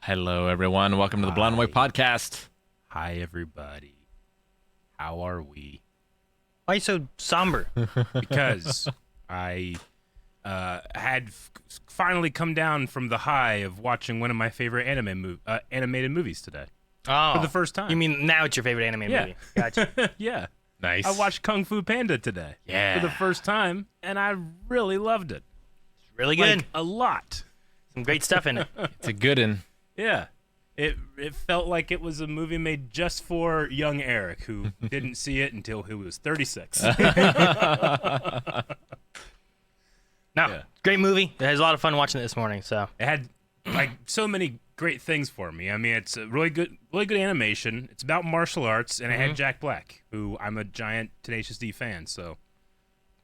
Hello, everyone. Welcome to the Blown Away Podcast. Hi, everybody. How are we? Why are you so somber? Because I had finally come down from the high of watching one of my favorite animated movies today. Oh. For the first time. You mean now it's your favorite anime movie? Gotcha. Yeah. Nice. I watched Kung Fu Panda today. Yeah. For the first time, and I really loved it. Really good. Like, a lot. Some great stuff in it. It's a good one. Yeah. It felt like it was a movie made just for young Eric, who didn't see it until he was 36. No, great movie. I had a lot of fun watching it this morning. So It had like so many great things for me. I mean, it's a really good animation. It's about martial arts, and it had Jack Black, who I'm a giant Tenacious D fan. So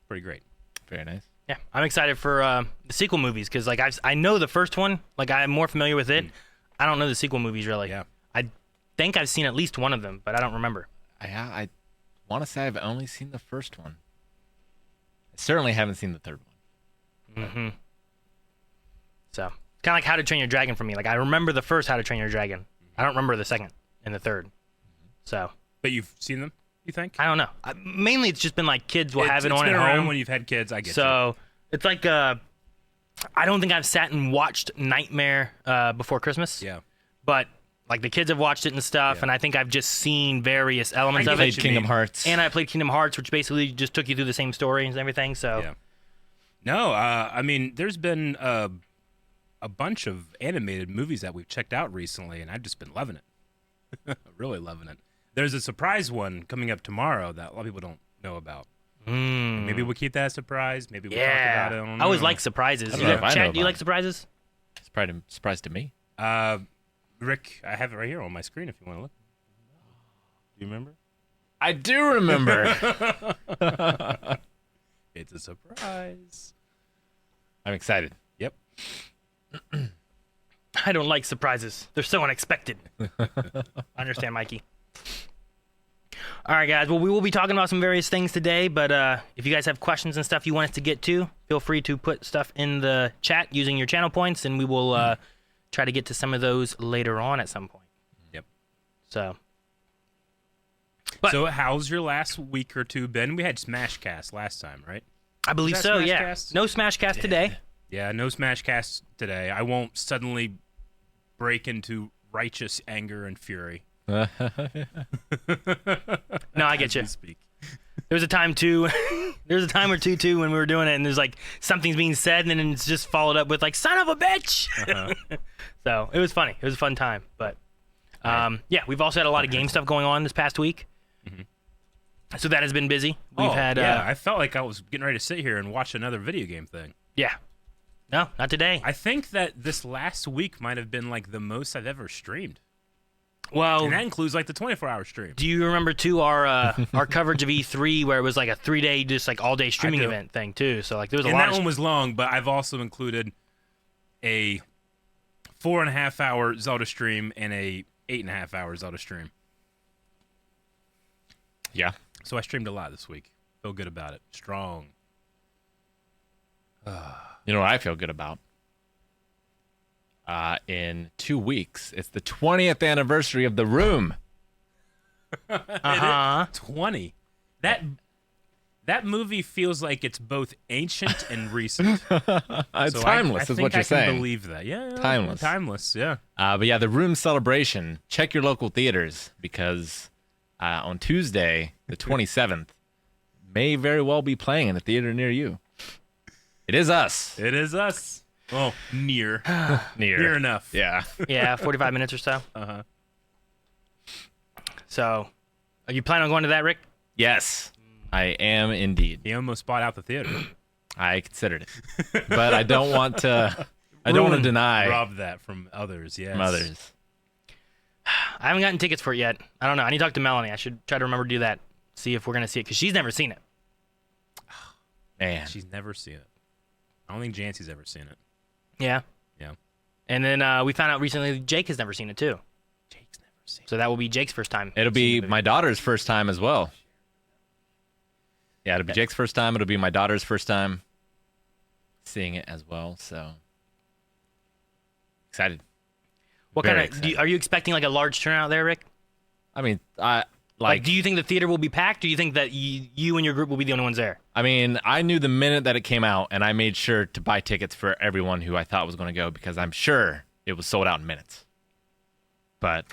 pretty great. Very nice. yeah, I'm excited for the sequel movies because like I know the first one. Like I'm more familiar with it. I don't know the sequel movies really. Yeah. I think I've seen at least one of them, but I don't remember. I want to say I've only seen the first one. I certainly haven't seen the third one. Mm-hmm. So kind of like How to Train Your Dragon for me. Like I remember the first How to Train Your Dragon. I don't remember the second and the third. So But you've seen them, you think? I don't know. Mainly it's just been like kids will have it It's on been at around home. when you've had kids. I get you. So it's like I don't think I've sat and watched Nightmare Before Christmas. Yeah. But like the kids have watched it and stuff, Yeah. and I think I've just seen various elements I of get it. Played Kingdom Hearts. And I played Kingdom Hearts, which basically just took you through the same story and everything. So Yeah. No, I mean, there's been a bunch of animated movies that we've checked out recently, and I've just been loving it. Really loving it. There's a surprise one coming up tomorrow that a lot of people don't know about. Maybe we'll keep that a surprise. Maybe we'll talk yeah, about it. I don't I always know. like surprises. I don't know if I know Chad, do you about like it. surprises? It's probably a surprise to me. Rick, I have it right here on my screen if you want to look. Do you remember? I do remember. It's a surprise. I'm excited. Yep. I don't like surprises. They're so unexpected. I understand, Mikey. All right, guys. Well, we will be talking about some various things today, but if you guys have questions and stuff you want us to get to, feel free to put stuff in the chat using your channel points, and we will try to get to some of those later on at some point. Yep. So, So how's your last week or two been? We had Smashcast last time, right? I believe that so, yeah. Smashcast? No Smashcast today. Yeah, no Smashcast today. I won't suddenly break into righteous anger and fury. No, I get as you. we speak. There was a time, too. There was a time or two, too, when we were doing it, and there's like something's being said, and then it's just followed up with like, son of a bitch! So, it was funny. It was a fun time, but yeah, we've also had a lot of game stuff going on this past week. So that has been busy. We've had yeah, I felt like I was getting ready to sit here and watch another video game thing. yeah. No, not today. I think that this last week might have been like the most I've ever streamed. Well, And that includes like the 24-hour stream. do you remember too our coverage of E3 where it was like a 3-day just like all day streaming do. event thing too? So like there was a And lot that of one was long, but I've also included a 4.5-hour Zelda stream and a 8.5-hour Zelda stream. Yeah. So I streamed a lot this week. Feel good about it. Strong. You know what I feel good about? In 2 weeks, it's the 20th anniversary of The Room. 20. That movie feels like it's both ancient and recent. It's So timeless, I is what you're think I saying. can believe that. Yeah. Timeless. Timeless, yeah. But yeah, The Room celebration. Check your local theaters because on Tuesday, the 27th, may very well be playing in a theater near you. It is us. It is us. Oh, near. Near enough. Yeah. yeah 45 minutes or so. Uh-huh. So, are you planning on going to that, Rick? Yes, I am indeed. He almost bought out the theater. I considered it, but I don't want to. I don't want to deny Rob that from others, yes. from others. I haven't gotten tickets for it yet. I don't know. I need to talk to Melanie. I should try to remember to do that. See if we're gonna see it because she's never seen it. Man, She's never seen it. I don't think Jancy's ever seen it. Yeah. Yeah. And then we found out recently that Jake has never seen it too. Jake's never seen it. So that will be Jake's first time. it'll seeing be the movie. my daughter's first time as well. Yeah, it'll be Jake's first time. It'll be my daughter's first time seeing it as well. So excited. What Very kind of? excited. Are you expecting like a large turnout there, Rick? I mean, I Like, do you think the theater will be packed? Or do you think that you and your group will be the only ones there? I mean, I knew the minute that it came out, and I made sure to buy tickets for everyone who I thought was going to go because I'm sure it was sold out in minutes. But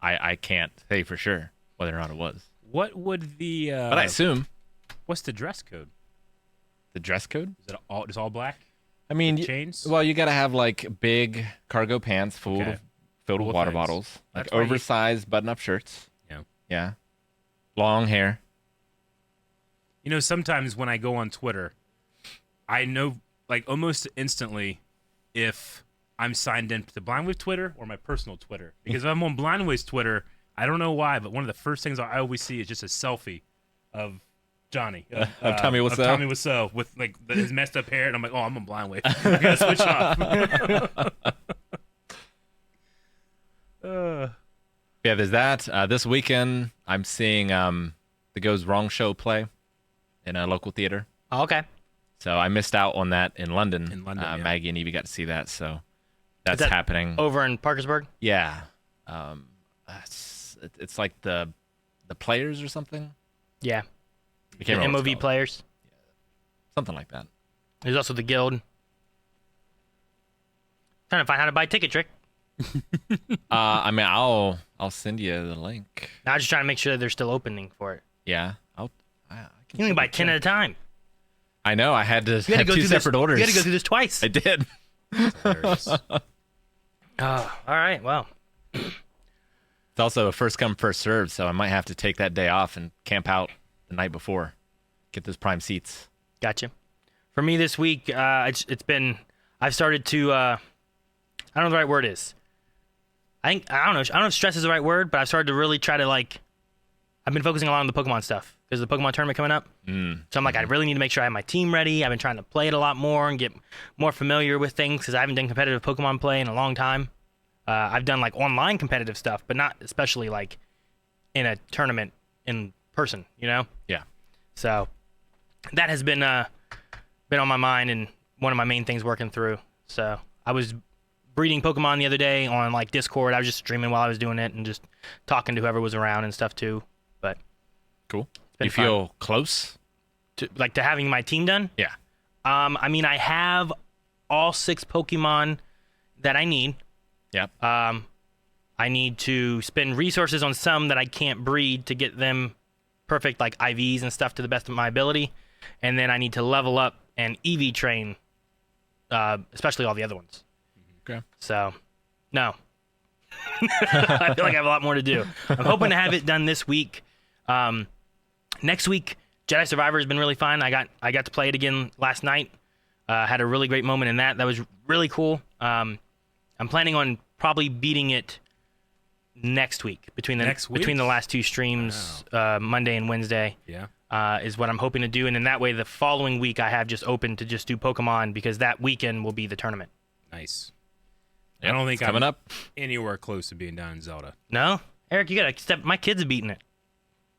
I can't say for sure whether or not it was. What would the? But I assume What's the dress code? the dress code. Is it all black? I mean, With chains? Well, you got to have like big cargo pants filled Okay. with Cool water things. bottles, like That's why you- oversized button-up shirts. Yeah. Yeah, long hair. You know, sometimes when I go on Twitter, I know like almost instantly if I'm signed in to Blindwave Twitter or my personal Twitter. Because if I'm on Blindwave's Twitter, I don't know why, but one of the first things I always see is just a selfie of Johnny. Of Tommy Wiseau? Of Tommy Wiseau with like his messed up hair, and I'm like, oh, I'm on Blindwave. I gotta switch off. Yeah, there's that. This weekend, I'm seeing the Goes Wrong show play in a local theater. Oh, okay. So I missed out on that in London. In London, yeah. Maggie and Evie got to see that, so that's that happening. Over in Parkersburg. Yeah, it's like the players or something. Yeah. I The can't remember what MOV it's called. players. Something like that. There's also the guild. Trying to find how to buy tickets, Rick. I mean, I'll send you the link. Now I'm just trying to make sure that they're still opening for it. Yeah, I You can only buy 10 at a time. I know. I had to You had have to go two through separate this, orders. You had to go through this twice. I did. Hilarious. Oh, all right. Well, It's also a first come first serve, so I might have to take that day off and camp out the night before, get those prime seats. gotcha. For me this week, it's been. I've started to. I don't know what the right word is. I don't know if stress is the right word, but I've started to really try to like. I've been focusing a lot on the Pokemon stuff because the Pokemon tournament coming up. So I'm like, I really need to make sure I have my team ready. I've been trying to play it a lot more and get more familiar with things because I haven't done competitive Pokemon play in a long time. I've done like online competitive stuff, but not especially like in a tournament in person, you know? Yeah. So that has been on my mind and one of my main things working through. So I was breeding Pokemon the other day on like Discord. I was just streaming while I was doing it and just talking to whoever was around and stuff too. But Cool. been You feel close? to having my team done. Yeah. I mean, I have all 6 Pokemon that I need. Yep. I need to spend resources on some that I can't breed to get them perfect, like IVs and stuff, to the best of my ability. And then I need to level up and EV train, especially all the other ones. Okay. So, no. I feel like I have a lot more to do. I'm hoping to have it done this week. Next week, Jedi Survivor has been really fun. I got to play it again last night. Had a really great moment in that. That was really cool. I'm planning on probably beating it next week between the last 2 streams, Monday and Wednesday. Yeah. Is what I'm hoping to do, and then that way the following week I have just open to just do Pokemon because that weekend will be the tournament. Nice. Yep, I don't think it's coming I'm up. anywhere close to being down in Zelda. No, Eric, you gotta step. My kids are beating it.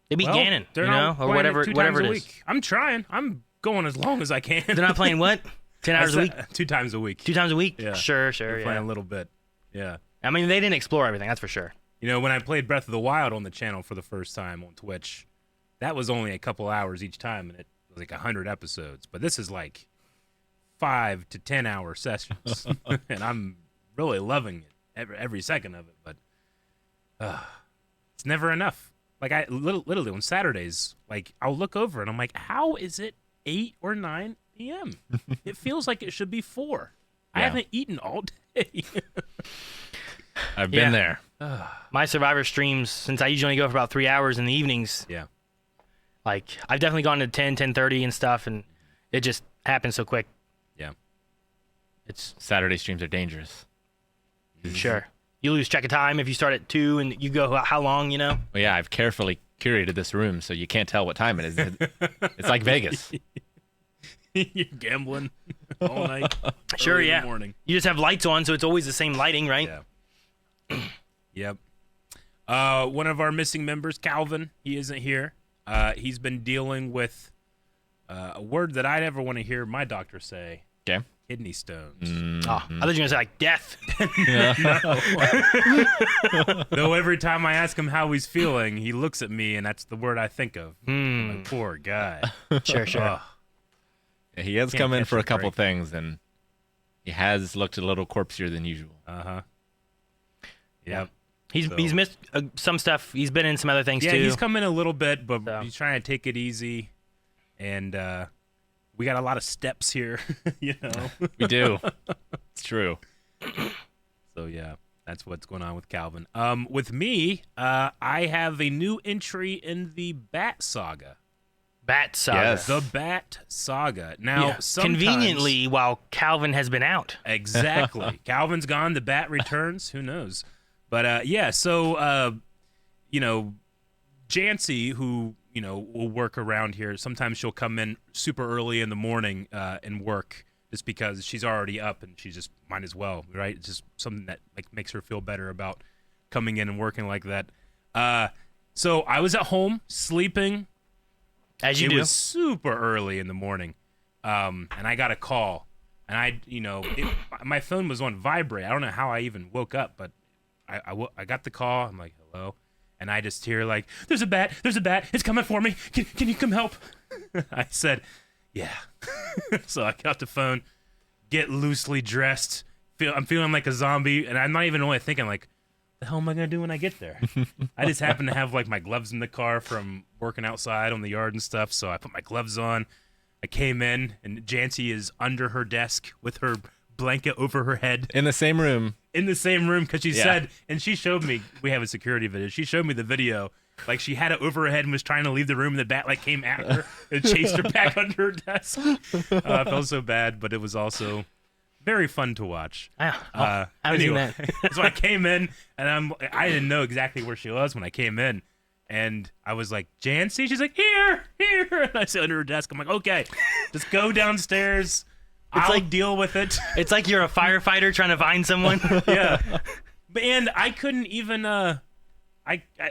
They beat Well, Ganon, they're you not know, or playing whatever, it 2 whatever times it a is. week. I'm trying. I'm going as long as I can. They're not playing what? 10 hours a week, 2 times a week. 2 times a week. Yeah. Sure, They're yeah. playing a little bit. Yeah. I mean, they didn't explore everything, that's for sure. You know, when I played Breath of the Wild on the channel for the first time on Twitch, that was only a couple hours each time, and it was like 100 episodes. But this is like 5 to 10 hour sessions, and I'm really loving it every second of it. But it's never enough. Like I literally on Saturdays, like I'll look over and I'm like, how is it 8 or 9 p.m.? It feels like it should be 4. I Yeah. haven't eaten all day. I've been there. My Survivor streams, since I usually only go for about 3 hours in the evenings, Yeah. like I've definitely gone to 10:30 and stuff, and it just happens so quick. Yeah. It's Saturday streams are dangerous. sure you lose track of time if you start at 2 and you go how long, you know? Well, yeah, I've carefully curated this room so you can't tell what time it is. It's like Vegas. You're gambling all night. Sure, early in yeah. the morning. You just have lights on, so it's always the same lighting, right? Yeah. Yep. One of our missing members, Calvin, he isn't here. He's been dealing with a word that I never want to hear my doctor say. Okay. kidney stones. Oh, I thought you were gonna say like death. Though every time I ask him how he's feeling, he looks at me, and that's the word I think of. I'm like, poor guy. Sure. Ugh. Yeah, he has Can't come in catch for a a couple break. things, and he has looked a little corpsier than usual. Yep. He's missed some stuff. He's been in some other things Yeah, too. he's come in a little bit, but So. he's trying to take it easy, and we got a lot of steps here, you know. We do. It's true. So yeah, that's what's going on with Calvin. With me, I have a new entry in the Bat Saga. Bat Saga. Yes. The Bat Saga. Now, sometimes- Conveniently, while Calvin has been out. Exactly. Calvin's gone. The Bat returns. Who knows? But yeah. So you know, Jancy, who will work around here. Sometimes she'll come in super early in the morning and work just because she's already up and she just might as well, right? It's just something that like makes her feel better about coming in and working like that. So I was at home sleeping. As you It do. was super early in the morning, and I got a call, and my phone was on vibrate. I don't know how I even woke up, but I got the call. I'm like, hello, and I just hear like, there's a bat, it's coming for me. Can you come help? I said, yeah. So I got the phone, get loosely dressed. I'm feeling like a zombie, and I'm not even only thinking like, the hell am I gonna do when I get there? I just happen to have like my gloves in the car from working outside on the yard and stuff, so I put my gloves on. I came in, and Jancy is under her desk with her blanket over her head In the same room. in the same room because she Yeah. said, and she showed me, we have a security video. She showed me the video, like she had it over her head and was trying to leave the room, and the bat like came at her and chased her back under her desk. I felt so bad, but it was also very fun to watch. I haven't seen that. So I came in, and I didn't know exactly where she was when I came in, and I was like, Jancy? She's like, here, and I sit under her desk. I'm like, okay, just go downstairs. I'll deal with it. It's like you're a firefighter trying to find someone. Yeah, and I couldn't even.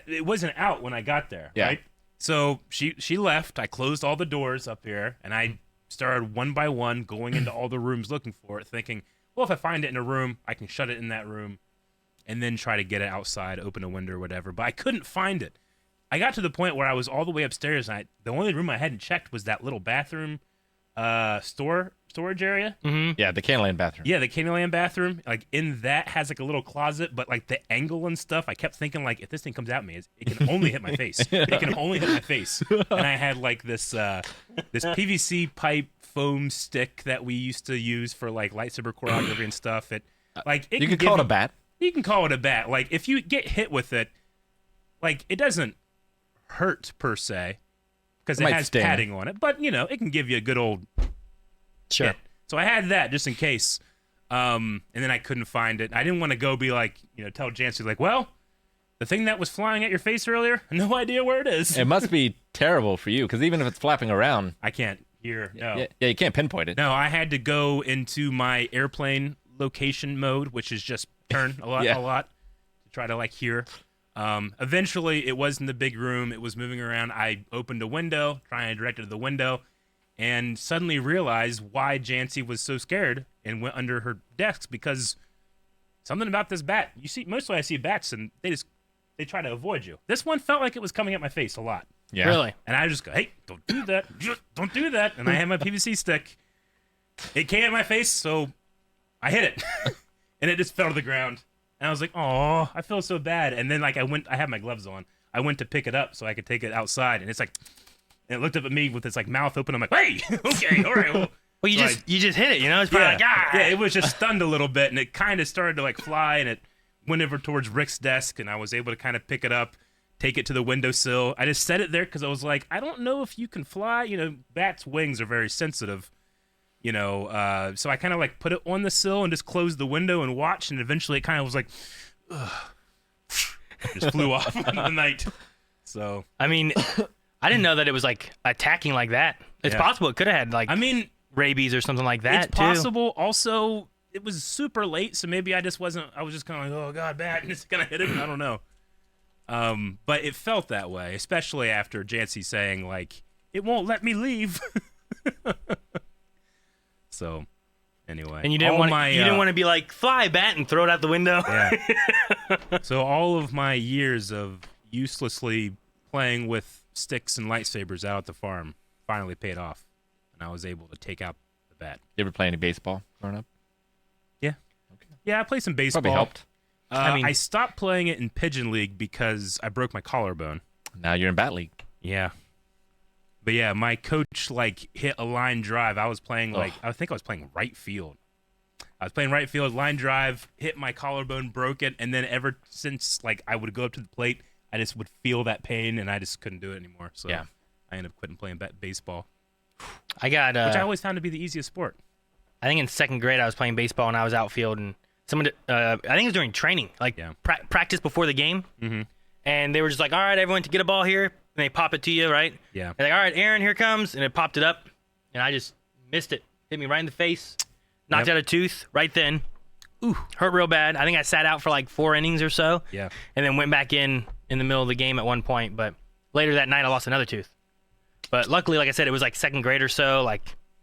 It wasn't out when I got there. Yeah. Right. So she left. I closed all the doors up here, and I started one by one going into all the rooms looking for it, thinking, well, if I find it in a room, I can shut it in that room and then try to get it outside, open a window or whatever. But I couldn't find it. I got to the point where I was all the way upstairs, and the only room I hadn't checked was that little bathroom storage area. Yeah, the Candyland bathroom. Yeah, the Candyland bathroom. Like in that has like a little closet, but like the angle and stuff, I kept thinking like, if this thing comes at me, it can only hit my face. It can only hit my face. And I had like this PVC pipe foam stick that we used to use for like lightsaber choreography and stuff. You could call it a bat. You can call it a bat. Like if you get hit with it, like it doesn't hurt per se because it might has sting. padding on it, but it can give you a good old Sure. hit. So I had that just in case. And then I couldn't find it. I didn't want to go be like, tell Jancy like, well, the thing that was flying at your face earlier, no idea where it is. It must be terrible for you, because even if it's flapping around, I can't hear. No. yeah, you can't pinpoint it. No, I had to go into my airplane location mode, which is just turn a lot, Yeah. to try to like hear. Eventually, it was in the big room. It was moving around. I opened a window, trying to direct it to the window, and suddenly realized why Jancy was so scared and went under her desk, because something about this bat. You see, mostly I see bats and they try to avoid you. This one felt like it was coming at my face a lot. Yeah. Really? And I just go, hey, don't do that. Don't do that. And I had my PVC stick. It came at my face, so I hit it. And it just fell to the ground. And I was like, oh, I feel so bad. And then like I had my gloves on. I went to pick it up so I could take it outside. And it's like, and it looked up at me with its like mouth open. I'm like, hey, okay, all right. Well, Well, you so just hit it. It's probably like, ah. yeah, it was just stunned a little bit, and it kind of started to like fly, and it went over towards Rick's desk, and I was able to kind of pick it up, take it to the windowsill. I just set it there because I was like, I don't know if you can fly. Bats' wings are very sensitive. So I kind of like put it on the sill and just closed the window and watched, and eventually it kind of was like, ugh, just flew off in the night. So I mean, I didn't know that it was like attacking like that. It's Yeah. possible it could have had like I mean, rabies or something like that it's too. possible. Also, it was super late, so maybe I was just kind of like, oh god, bat, and it's gonna hit it. I don't know. But it felt that way, especially after Jancy saying like, it won't let me leave. So, Anyway, And you didn't want to be like, fly, bat, and throw it out the window. Yeah. So all of my years of uselessly playing with sticks and lightsabers out at the farm finally paid off, and I was able to take out the bat. You ever play any baseball growing up? Yeah. Okay. Yeah, I played some baseball. Probably helped. I stopped playing it in Pigeon League because I broke my collarbone. Now you're in Bat League. Yeah. But yeah, my coach hit a line drive. I was playing I think I was playing right field. I was playing right field, line drive, hit my collarbone, broke it, and then ever since I would go up to the plate, I just would feel that pain, and I just couldn't do it anymore. So yeah. I ended up quitting playing baseball. I got which I always found to be the easiest sport. I think in second grade I was playing baseball and I was outfield, and someone I think it was during training, practice before the game, and they were just like, all right, everyone, to get a ball here, and they pop it to you, right? Yeah. They're like, all right, Aaron, here comes, and it popped it up, and I just missed it, hit me right in the face, knocked out a tooth right then. Ooh, hurt real bad. I think I sat out for 4 innings or so. Yeah. And then went back in the middle of the game at one point, but later that night I lost another tooth. But luckily, like I said, it was second grade or so.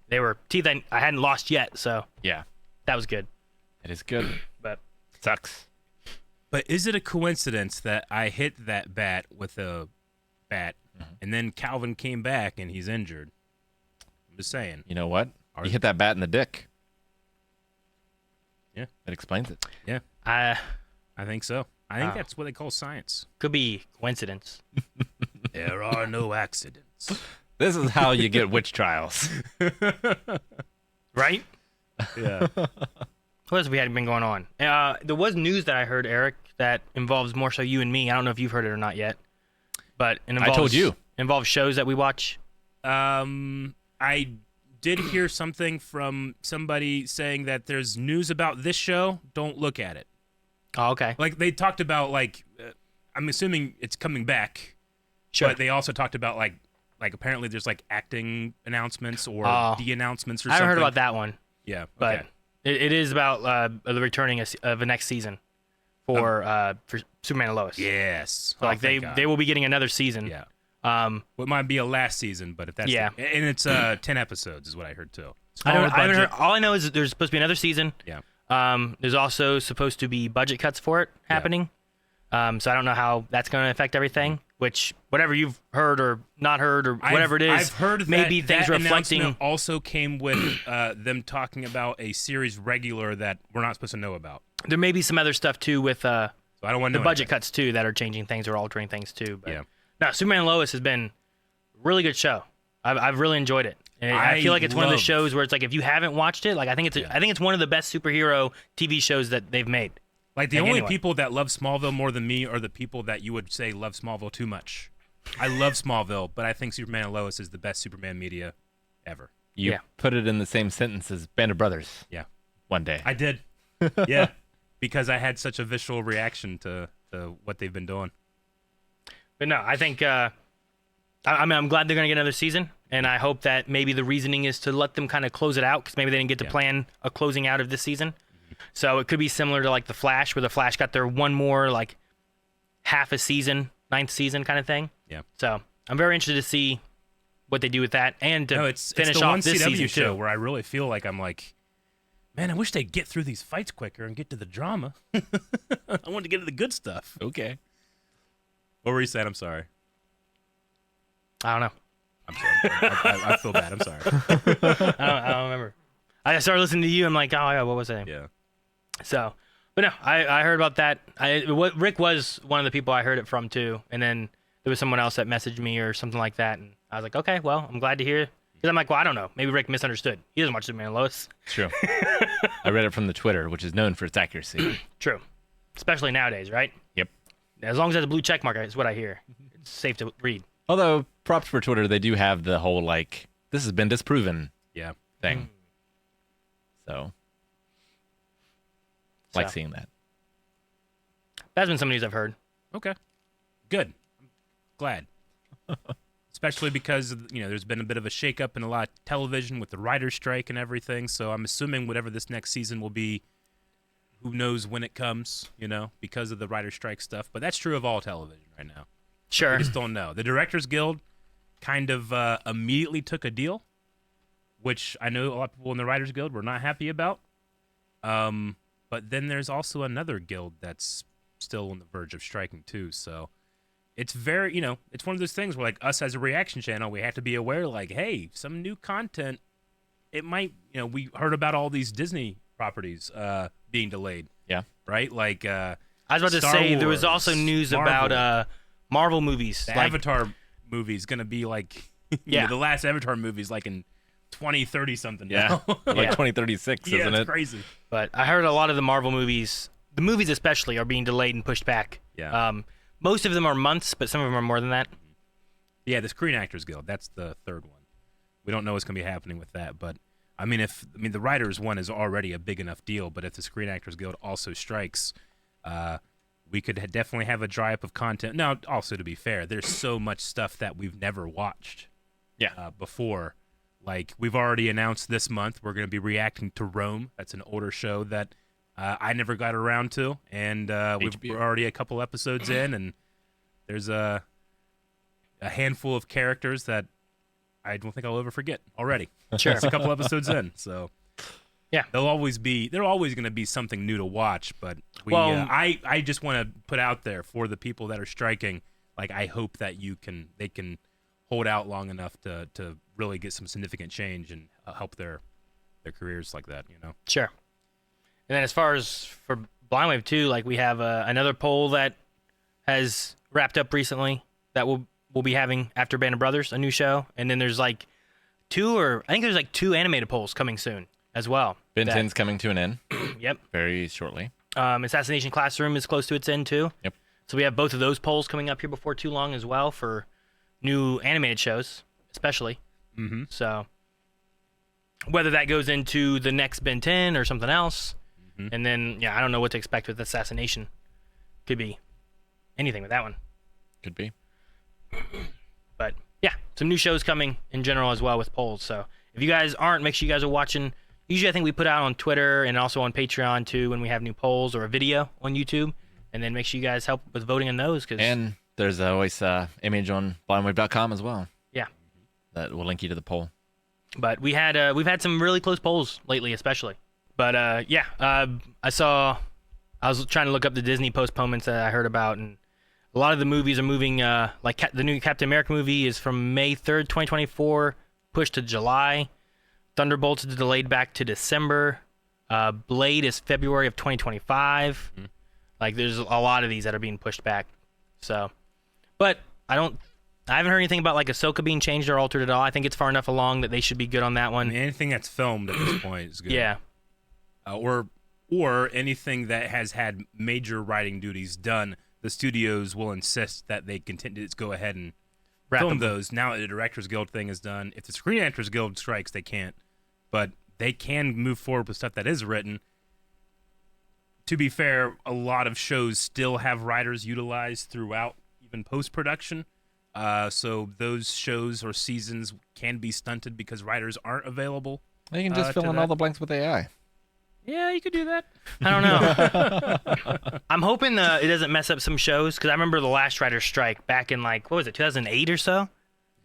They were teeth I hadn't lost yet, so yeah, that was good. It is good, but sucks. But is it a coincidence that I hit that bat with a bat, and then Calvin came back and he's injured? I'm just saying. You know what? You hit that bat in the dick. Yeah, that explains it. Yeah, I think so. I think that's what they call science. Could be coincidence. There are no accidents. This is how you get witch trials. Right? Yeah. What else we had been going on? There was news that I heard, Eric, that involves more so you and me. I don't know if you've heard it or not yet. But it involves, I told you. Involves shows that we watch. I did hear something from somebody saying that there's news about this show. Don't look at it. Oh, okay. They talked about I'm assuming it's coming back. Sure. But they also talked about apparently there's acting announcements or de-announcements or I something. haven't heard about that one. Yeah. But okay. it is about the returning of the next season for Superman and Lois. Yes. So they will be getting another season. Yeah. What might be a last season, but if that's and it's 10 episodes is what I heard too. I haven't heard. All I know is that there's supposed to be another season. Yeah. There's also supposed to be budget cuts for it happening. Yeah. So I don't know how that's going to affect everything. Which whatever you've heard or not heard or whatever it is, I've heard maybe that things reflecting. Announcement also came with them talking about a series regular that we're not supposed to know about. There may be some other stuff too with so I don't want the budget cuts too that are changing things or altering things too. But no, Superman and Lois has been a really good show. I've really enjoyed it. And I feel like it's one of the shows where it's if you haven't watched it, I think it's one of the best superhero TV shows that they've made. The only people that love Smallville more than me are the people that you would say love Smallville too much. I love Smallville, but I think Superman and Lois is the best Superman media ever. You put it in the same sentence as Band of Brothers. Yeah. One day. I did. Yeah. Because I had such a visceral reaction to what they've been doing. But no, I think I'm glad they're going to get another season, and I hope that maybe the reasoning is to let them kind of close it out because maybe they didn't get to plan a closing out of this season. So it could be similar to The Flash, where The Flash got their one more half a season, 9th season kind of thing. Yeah. So I'm very interested to see what they do with that and to finish the off one this CW season show too. Where I really feel like I'm man, I wish they'd get through these fights quicker and get to the drama. I want to get to the good stuff. Okay. What were you saying? I'm sorry. I don't know. I'm sorry. I feel bad. I'm sorry. I don't remember. I started listening to you. I'm like, oh yeah, what was I saying? Yeah. So, but no, I heard about that. Rick was one of the people I heard it from too, and then there was someone else that messaged me or something like that, and I was like, okay, well, I'm glad to hear. Because I'm like, well, I don't know. Maybe Rick misunderstood. He doesn't watch Superman and Lois. True. I read it from the Twitter, which is known for its accuracy. True. Especially nowadays, right? Yep. As long as it has a blue check mark, is what I hear. It's safe to read. Although, props for Twitter, they do have the whole, this has been disproven thing. So, seeing that. That's been some news I've heard. Okay. Good. I'm glad. Especially because, there's been a bit of a shakeup in a lot of television with the writer's strike and everything. So I'm assuming whatever this next season will be, who knows when it comes, because of the writer's strike stuff. But that's true of all television right now. Sure. We just don't know. The Directors Guild kind of immediately took a deal which I know a lot of people in the Writers Guild were not happy about. But then there's also another guild that's still on the verge of striking too. So it's very, it's one of those things where like us as a reaction channel, we have to be aware like, hey, some new content, it might, we heard about all these Disney properties being delayed. Yeah. Right? Like I was about to Star say there was Wars, also news Marvel. about Marvel movies. The Like, Avatar movie is going to be like, Yeah. the last Avatar movie is like in 2030 something Yeah. now. Like Yeah. 2036, Yeah, isn't it's it? crazy. but I heard a lot of the Marvel movies, the movies especially, are being delayed and pushed back. Yeah. Most of them are months, but some of them are more than that. Yeah, the Screen Actors Guild, that's the third one. We don't know what's going to be happening with that, but I mean, the writers one is already a big enough deal, but if the Screen Actors Guild also strikes, we could definitely have a dry up of content. Now, also to be fair, there's so much stuff that we've never watched before. Like, we've already announced this month we're going to be reacting to Rome. That's an older show that I never got around to, and we're already a couple episodes in, and there's a handful of characters that I don't think I'll ever forget already. Sure. It's a couple episodes in, so Yeah. there's always going to be something new to watch. But I just want to put out there for the people that are striking, like, I hope that they can hold out long enough to really get some significant change and help their careers like that. Sure. And then as far as for Blind Wave 2, like we have another poll that has wrapped up recently that we'll be having after Band of Brothers, a new show. And then there's like two animated polls coming soon as well. Ben 10's coming to an end Yep. very shortly. Assassination Classroom is close to its end too. Yep. So we have both of those polls coming up here before too long as well for new animated shows, especially. Mm-hmm. So whether that goes into the next Ben 10 or something else, and then I don't know what to expect with Assassination. Could be anything with that one. Could be. But yeah, some new shows coming in general as well with polls. So if you guys aren't, make sure you guys are watching. Usually I think we put out on Twitter and also on Patreon too when we have new polls or a video on YouTube. And then make sure you guys help with voting on those. And there's always image on blindwave.com as well. Yeah. That will link you to the poll. But we've had some really close polls lately, especially. But I was trying to look up the Disney postponements that I heard about, and a lot of the movies are moving. The new Captain America movie is from May 3rd, 2024, pushed to July. Thunderbolts is delayed back to December. Blade is February of 2025. Like, there's a lot of these that are being pushed back. So, but I haven't heard anything about like Ahsoka being changed or altered at all. I think it's far enough along that they should be good on that I one. mean, anything that's filmed at this point is good. Yeah. Or anything that has had major writing duties done, the studios will insist that they continue to go ahead and film those. Now that the Directors Guild thing is done, if the Screen Actors Guild strikes, they can't. But they can move forward with stuff that is written. To be fair, a lot of shows still have writers utilized throughout, even post-production. So those shows or seasons can be stunted because writers aren't available. You can just fill in all the blanks with AI. Yeah, you could do that. I don't know. I'm hoping it doesn't mess up some shows, because I remember the last writer's strike back in, like, what was it, 2008 or so?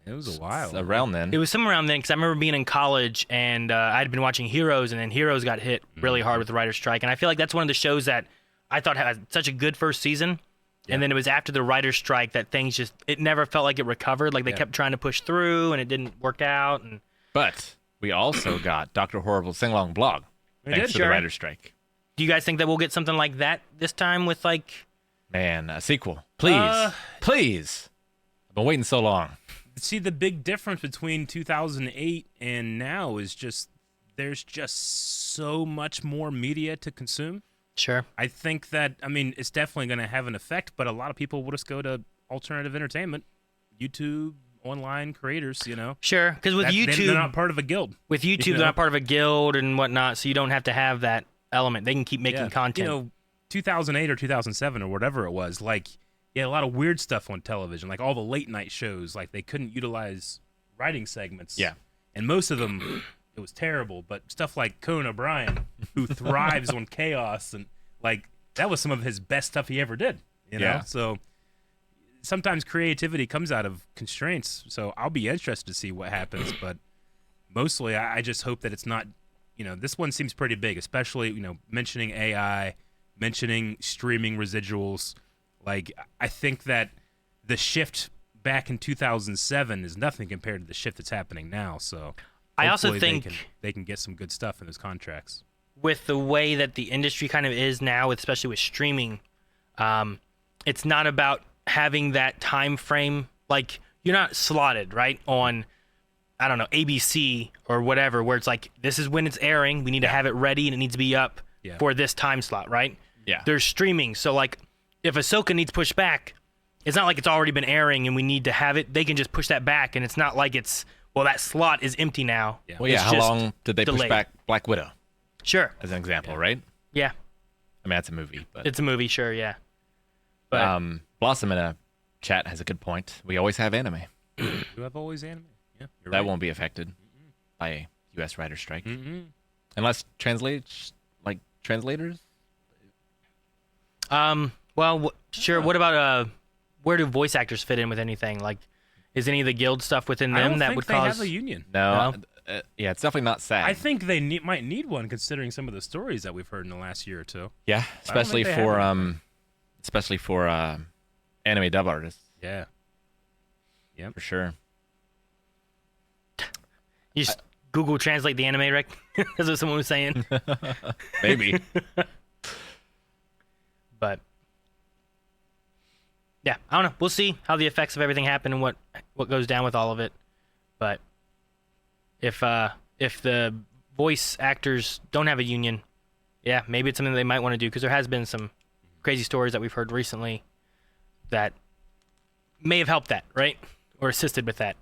It was a while. Around then. It was somewhere around then, because I remember being in college, and I'd been watching Heroes, and then Heroes got hit really hard with the writer's strike. And I feel like that's one of the shows that I thought had such a good first season, and then it was after the writer's strike that things it never felt like it recovered. Like, they kept trying to push through, and it didn't work out. But we also got Dr. Horrible's sing-along blog. Thanks to the writer's strike. Do you guys think that we'll get something like that this time with, like... Man, a sequel. Please. Please. I've been waiting so long. See, the big difference between 2008 and now is there's just so much more media to consume. Sure. I think that, it's definitely going to have an effect, but a lot of people will just go to alternative entertainment, YouTube, online creators, Sure, because with YouTube... They're not part of a guild. With YouTube, they're not part of a guild and whatnot, so you don't have to have that element. They can keep making content. 2008 or 2007 or whatever it was, like, a lot of weird stuff on television, like all the late night shows, like they couldn't utilize writing segments. Yeah. And most of them, it was terrible, but stuff like Conan O'Brien, who thrives on chaos, and like that was some of his best stuff he ever did, you know? So sometimes creativity comes out of constraints, so I'll be interested to see what happens, but mostly, I just hope that it's not. This one seems pretty big, especially mentioning AI, mentioning streaming residuals. Like, I think that the shift back in 2007 is nothing compared to the shift that's happening now. So I also hopefully think they can get some good stuff in those contracts. with the way that the industry kind of is now, especially with streaming, it's not about having that time frame. Like, you're not slotted right on, I don't know, ABC or whatever, where it's like, this is when it's airing. We need to have it ready, and it needs to be up for this time slot, right? Yeah. There's streaming, so like, if Ahsoka needs pushed back, it's not like it's already been airing and we need to have it. They can just push that back, and it's not like it's, well, that slot is empty now. Yeah. Well, yeah. It's How just long did they push delayed. back Black Widow Sure. as an example, right? Yeah. I mean, that's a movie, but It's a movie, sure, yeah. But Blossom in a chat has a good point. We always have anime. You have always anime. Yeah, you're That right. won't be affected by a U.S. writer strike, Mm-mm. unless translators. well, sure. What about where do voice actors fit in with anything? Like, is any of the guild stuff within I them don't that think would they cause? have a union. No, yeah, it's definitely not SAG. I think they might need one, considering some of the stories that we've heard in the last year or two. yeah, especially think they have for anything. anime dub artists Yeah. for sure. You just Google Translate the anime, Rick. That's what someone was saying. Maybe. But yeah, I don't know. We'll see how the effects of everything happen and what goes down with all of it. But if the voice actors don't have a union, yeah, maybe it's something they might want to do, because there has been some crazy stories that we've heard recently that may have helped that, right, or assisted with that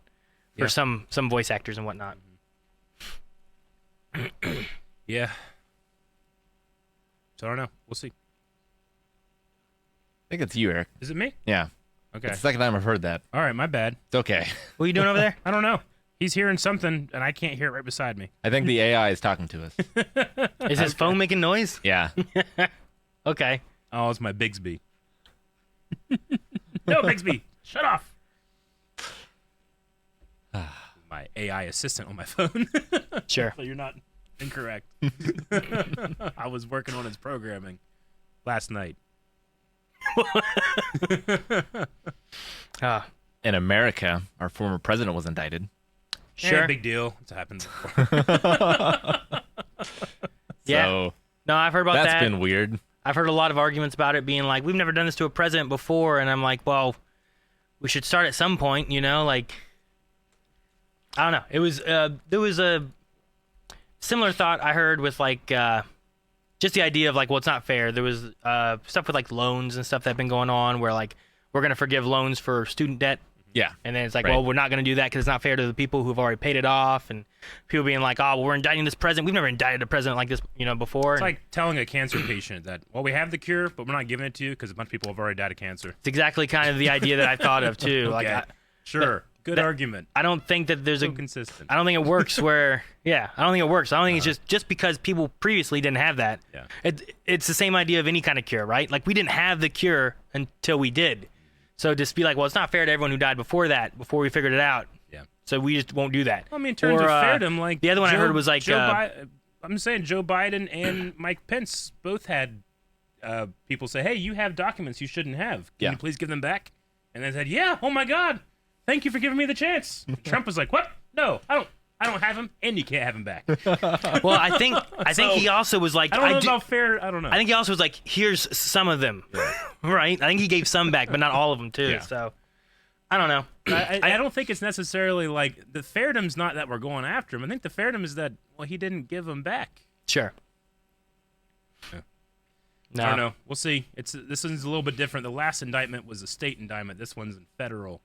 for Yeah. some voice actors and whatnot. Yeah. So I don't know. We'll see. I think it's you, Eric. Is it me? Yeah. Okay. It's the second time I've heard that. All right, my bad. It's okay. What are you doing over there? I don't know. He's hearing something, and I can't hear it right beside me. I think the AI is talking to us. Is his phone making noise? Yeah. Okay. Oh, it's my Bigsby. No, Bigsby, shut off. My AI assistant on my phone. Sure. So you're not incorrect. I was working on its programming last night. In America, our former president was indicted. Sure. Big deal. It's happened before. Yeah. So No, I've heard about that's that. been weird. I've heard a lot of arguments about it being like, we've never done this to a president before, and I'm like, well, we should start at some point, like, I don't know. It was there was a similar thought I heard with like just the idea of like, well, it's not fair. There was stuff with like loans and stuff that have been going on where like we're gonna forgive loans for student debt. Yeah. And then it's like, Right. well, we're not going to do that because it's not fair to the people who've already paid it off, and people being like, oh, well, we're indicting this president. We've never indicted a president like this, before. It's And like telling a cancer patient that, well, we have the cure, but we're not giving it to you because a bunch of people have already died of cancer. it's exactly kind of the idea that I thought of too. Like, Okay. Sure. Good argument. I don't think that there's So a. consistent. I don't think it works where. Yeah, I don't think it works. I don't think it's just because people previously didn't have that. Yeah. It's the same idea of any kind of cure, right? Like, we didn't have the cure until we did. So just be like, well, it's not fair to everyone who died before that, before we figured it out. Yeah. So we just won't do that. I mean, in terms Or, of fairness, like the other one I heard was like, I'm saying Joe Biden and Mike Pence both had people say, "Hey, you have documents you shouldn't have. Can Yeah. you please give them back?" And they said, "Yeah. Oh my God, thank you for giving me the chance." Trump was like, "What? No, I don't have him, and you can't have him back." Well, I think he also was like, I don't know about fair. I don't know. I think he also was like, here's some of them, right? I think he gave some back, but not all of them too. Yeah. So I don't know. I don't think it's necessarily like the fairdom's not that we're going after him. I think the fairdom is that, well, he didn't give them back. Sure. Yeah. No. I don't know. We'll see. This one's a little bit different. The last indictment was a state indictment. This one's in federal.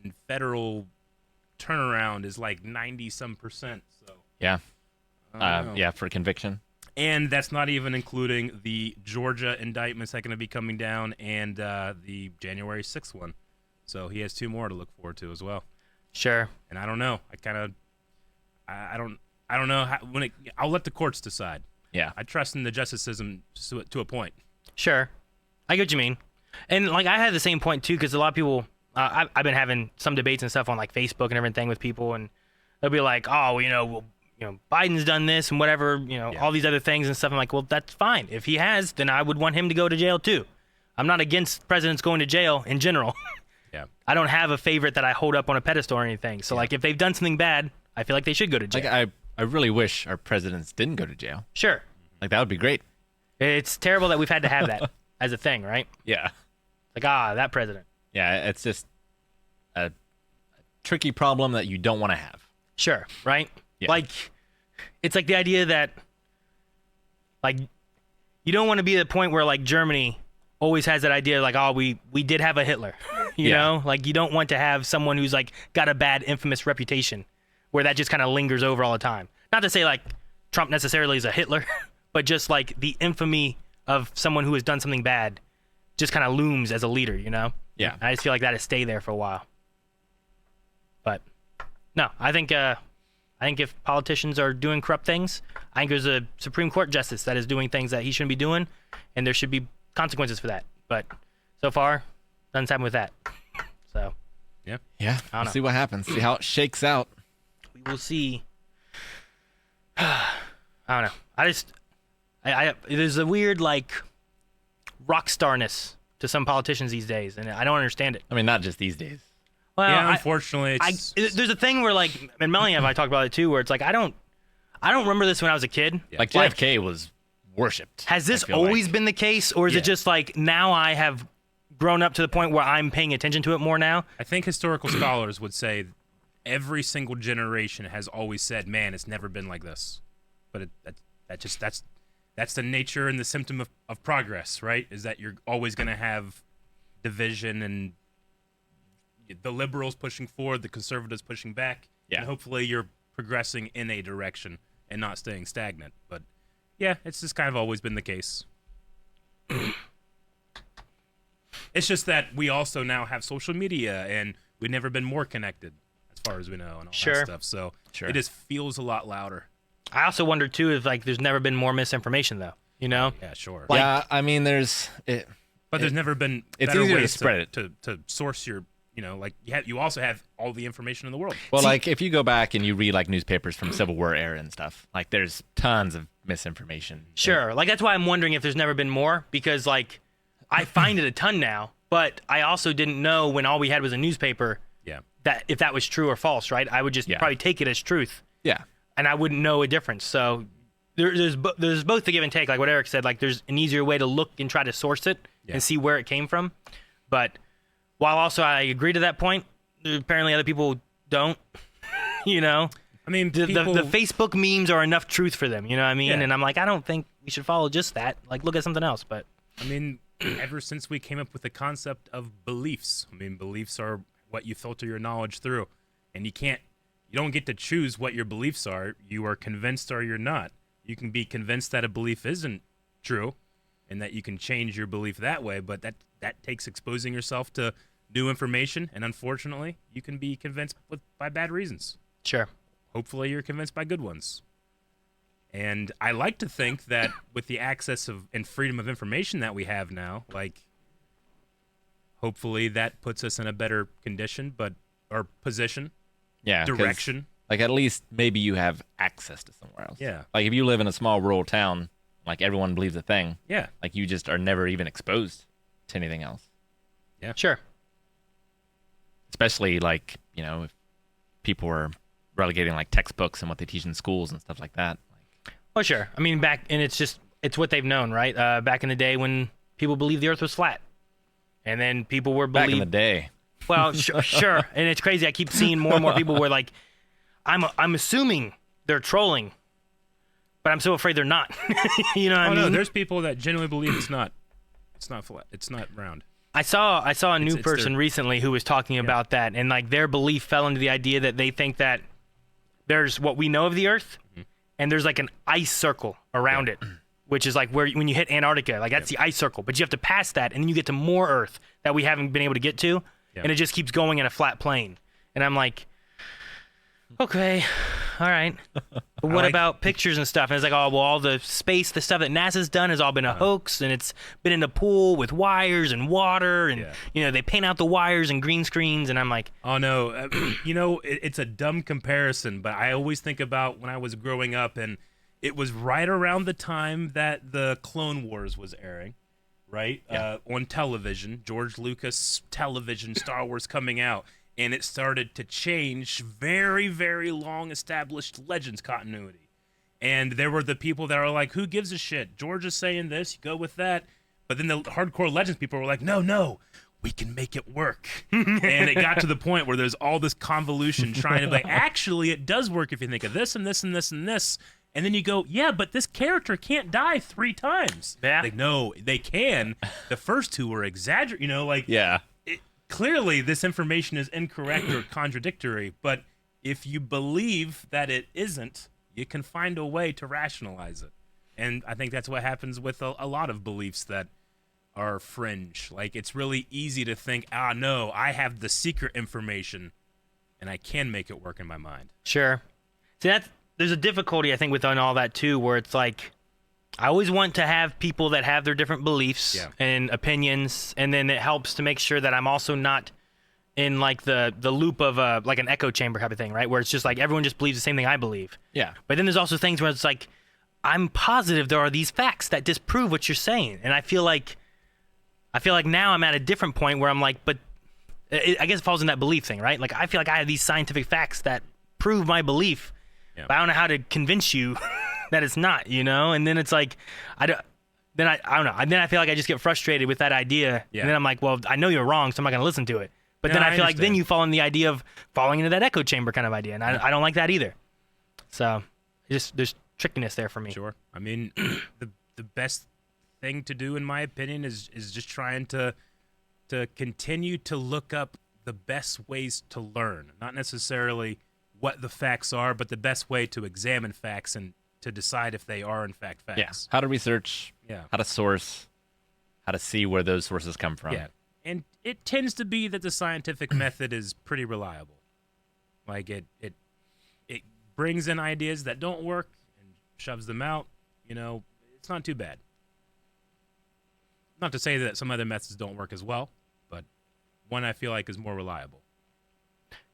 And federal turnaround is like 90-some%. So Yeah. I don't know. Yeah, for conviction. And that's not even including the Georgia indictments that are going to be coming down and the January 6th one. So he has two more to look forward to as well. Sure. And I don't know. I don't know how, I'll let the courts decide. Yeah. I trust in the justice system to a point. Sure. I get what you mean. And like, I had the same point too, because a lot of people, I've been having some debates and stuff on like Facebook and everything with people, and they'll be like, oh, well, Biden's done this and whatever, all these other things and stuff. I'm like, well, that's fine. If he has, then I would want him to go to jail too. I'm not against presidents going to jail in general. Yeah. I don't have a favorite that I hold up on a pedestal or anything. So like, if they've done something bad, I feel like they should go to jail. Like I really wish our presidents didn't go to jail. Sure. Like that would be great. It's terrible that we've had to have that as a thing, right? Yeah. Like, that president. Yeah, it's just a tricky problem that you don't want to have. Sure, right? Yeah. Like, it's like the idea that, like, you don't want to be at the point where, like, Germany always has that idea, like, oh, we did have a Hitler, you know? Like, you don't want to have someone who's, like, got a bad, infamous reputation where that just kind of lingers over all the time. Not to say, like, Trump necessarily is a Hitler, but just, like, the infamy of someone who has done something bad just kind of looms as a leader, Yeah. I just feel like that has stayed there for a while. But no, I think if politicians are doing corrupt things, I think there's a Supreme Court justice that is doing things that he shouldn't be doing, and there should be consequences for that. But so far, nothing's happened with that. So Yeah. Yeah. I don't know. See what happens. See how it shakes out. we will see. I don't know. I there's a weird like rock starness to some politicians these days, and I don't understand it. I mean, not just these days. Well, Yeah, unfortunately, there's a thing where like, and Melanie and I talked about it too, where it's like I don't remember this when I was a kid. Like JFK was worshipped. Has this I feel always like. been the case, or is it just like now I have grown up to the point where I'm paying attention to it more now? I think historical scholars would say every single generation has always said, "Man, it's never been like this." But that's the nature and the symptom of progress, right? Is that you're always going to have division and the liberals pushing forward, the conservatives pushing back. Yeah. And hopefully you're progressing in a direction and not staying stagnant. But yeah, it's just kind of always been the case. It's just that we also now have social media and we've never been more connected as far as we know and all that stuff. So it just feels a lot louder. I also wonder too if like there's never been more misinformation though. Yeah, sure. Like- yeah, I mean, But there's never been it's better easier to ways spread it. to source your, like you also have all the information in the world. well, like if you go back and you read like newspapers from Civil War era and stuff, like there's tons of misinformation. Sure. Like that's why I'm wondering if there's never been more, because like I find it a ton now, but I also didn't know when all we had was a newspaper Yeah. that if that was true or false, right? I would just probably take it as truth. Yeah. And I wouldn't know a difference. So there's both the give and take. Like what Eric said, like there's an easier way to look and try to source it and see where it came from. But while also I agree to that point, apparently other people don't, I mean, the Facebook memes are enough truth for them, you know what I mean? Yeah. And I'm like, I don't think we should follow just that. Like look at something else. But I mean, ever since we came up with the concept of beliefs, I mean, beliefs are what you filter your knowledge through, and you don't get to choose what your beliefs are. You are convinced or you're not. You can be convinced that a belief isn't true and that you can change your belief that way, but that takes exposing yourself to new information, and unfortunately, you can be convinced by bad reasons. sure. Hopefully, you're convinced by good ones. And I like to think that with the access of and freedom of information that we have now, like, hopefully that puts us in a better condition, or position, Yeah. 'cause, direction. like at least maybe you have access to somewhere else. Yeah. Like if you live in a small rural town, like everyone believes a thing, Yeah. like you just are never even exposed to anything else. Sure. Especially like, if people were relegating like textbooks and what they teach in schools and stuff like that. Oh, sure. I mean, it's what they've known, right? Back in the day when people believed the earth was flat. And then people were Back in the day. Well, sure. And it's crazy. I keep seeing more and more people where like, I'm assuming they're trolling, but I'm so afraid they're not. You know what I mean? No, there's people that genuinely believe it's not flat. It's not round. I saw a new It's person their- recently who was talking about that, and like their belief fell into the idea that they think that there's what we know of the Earth, and there's like an ice circle around it, which is like when you hit Antarctica, like that's the ice circle. But you have to pass that, and then you get to more Earth that we haven't been able to get to, and it just keeps going in a flat plane. And I'm like, okay, all right. But what about pictures and stuff? And it's like, oh, well, all the stuff that NASA's done has all been a hoax, and it's been in a pool with wires and water, and they paint out the wires and green screens, and I'm like, oh no, it's a dumb comparison, but I always think about when I was growing up, and it was right around the time that the Clone Wars was airing, right? On television, George Lucas television, Star Wars coming out. And it started to change very, very long established Legends continuity. And there were the people that are like, who gives a shit? George is saying this, you go with that. But then the hardcore Legends people were like, no, we can make it work. And it got to the point where there's all this convolution trying to be like, actually, it does work if you think of this and this and this and this. And then you go, yeah, but this character can't die 3 times. Yeah. Like, no, they can. The first 2 were exaggerated, Yeah. Clearly, this information is incorrect or contradictory, but if you believe that it isn't, you can find a way to rationalize it. And I think that's what happens with a lot of beliefs that are fringe. Like, it's really easy to think, no, I have the secret information, and I can make it work in my mind. Sure. See, there's a difficulty, I think, within all that, too, where it's like, I always want to have people that have their different beliefs and opinions, and then it helps to make sure that I'm also not in like the loop of like an echo chamber type of thing, right? Where it's just like everyone just believes the same thing I believe. Yeah. But then there's also things where it's like I'm positive there are these facts that disprove what you're saying, and I feel like now I'm at a different point where I'm like, but I guess it falls in that belief thing, right? Like I feel like I have these scientific facts that prove my belief, but I don't know how to convince you that it's not, and then it's like I don't know, and then I feel like I just get frustrated with that idea, and then I'm like, well, I know you're wrong, so I'm not going to listen to it. But then I feel like then you fall in the idea of falling into that echo chamber kind of idea, and I don't like that either. So there's trickiness there for me. Sure. I mean, the best thing to do, in my opinion, is just trying to continue to look up the best ways to learn, not necessarily what the facts are, but the best way to examine facts and to decide if they are in fact facts. Yeah. How to research, how to source, how to see where those sources come from. Yeah. And it tends to be that the scientific method is pretty reliable. Like it brings in ideas that don't work and shoves them out. It's not too bad. Not to say that some other methods don't work as well, but one I feel like is more reliable.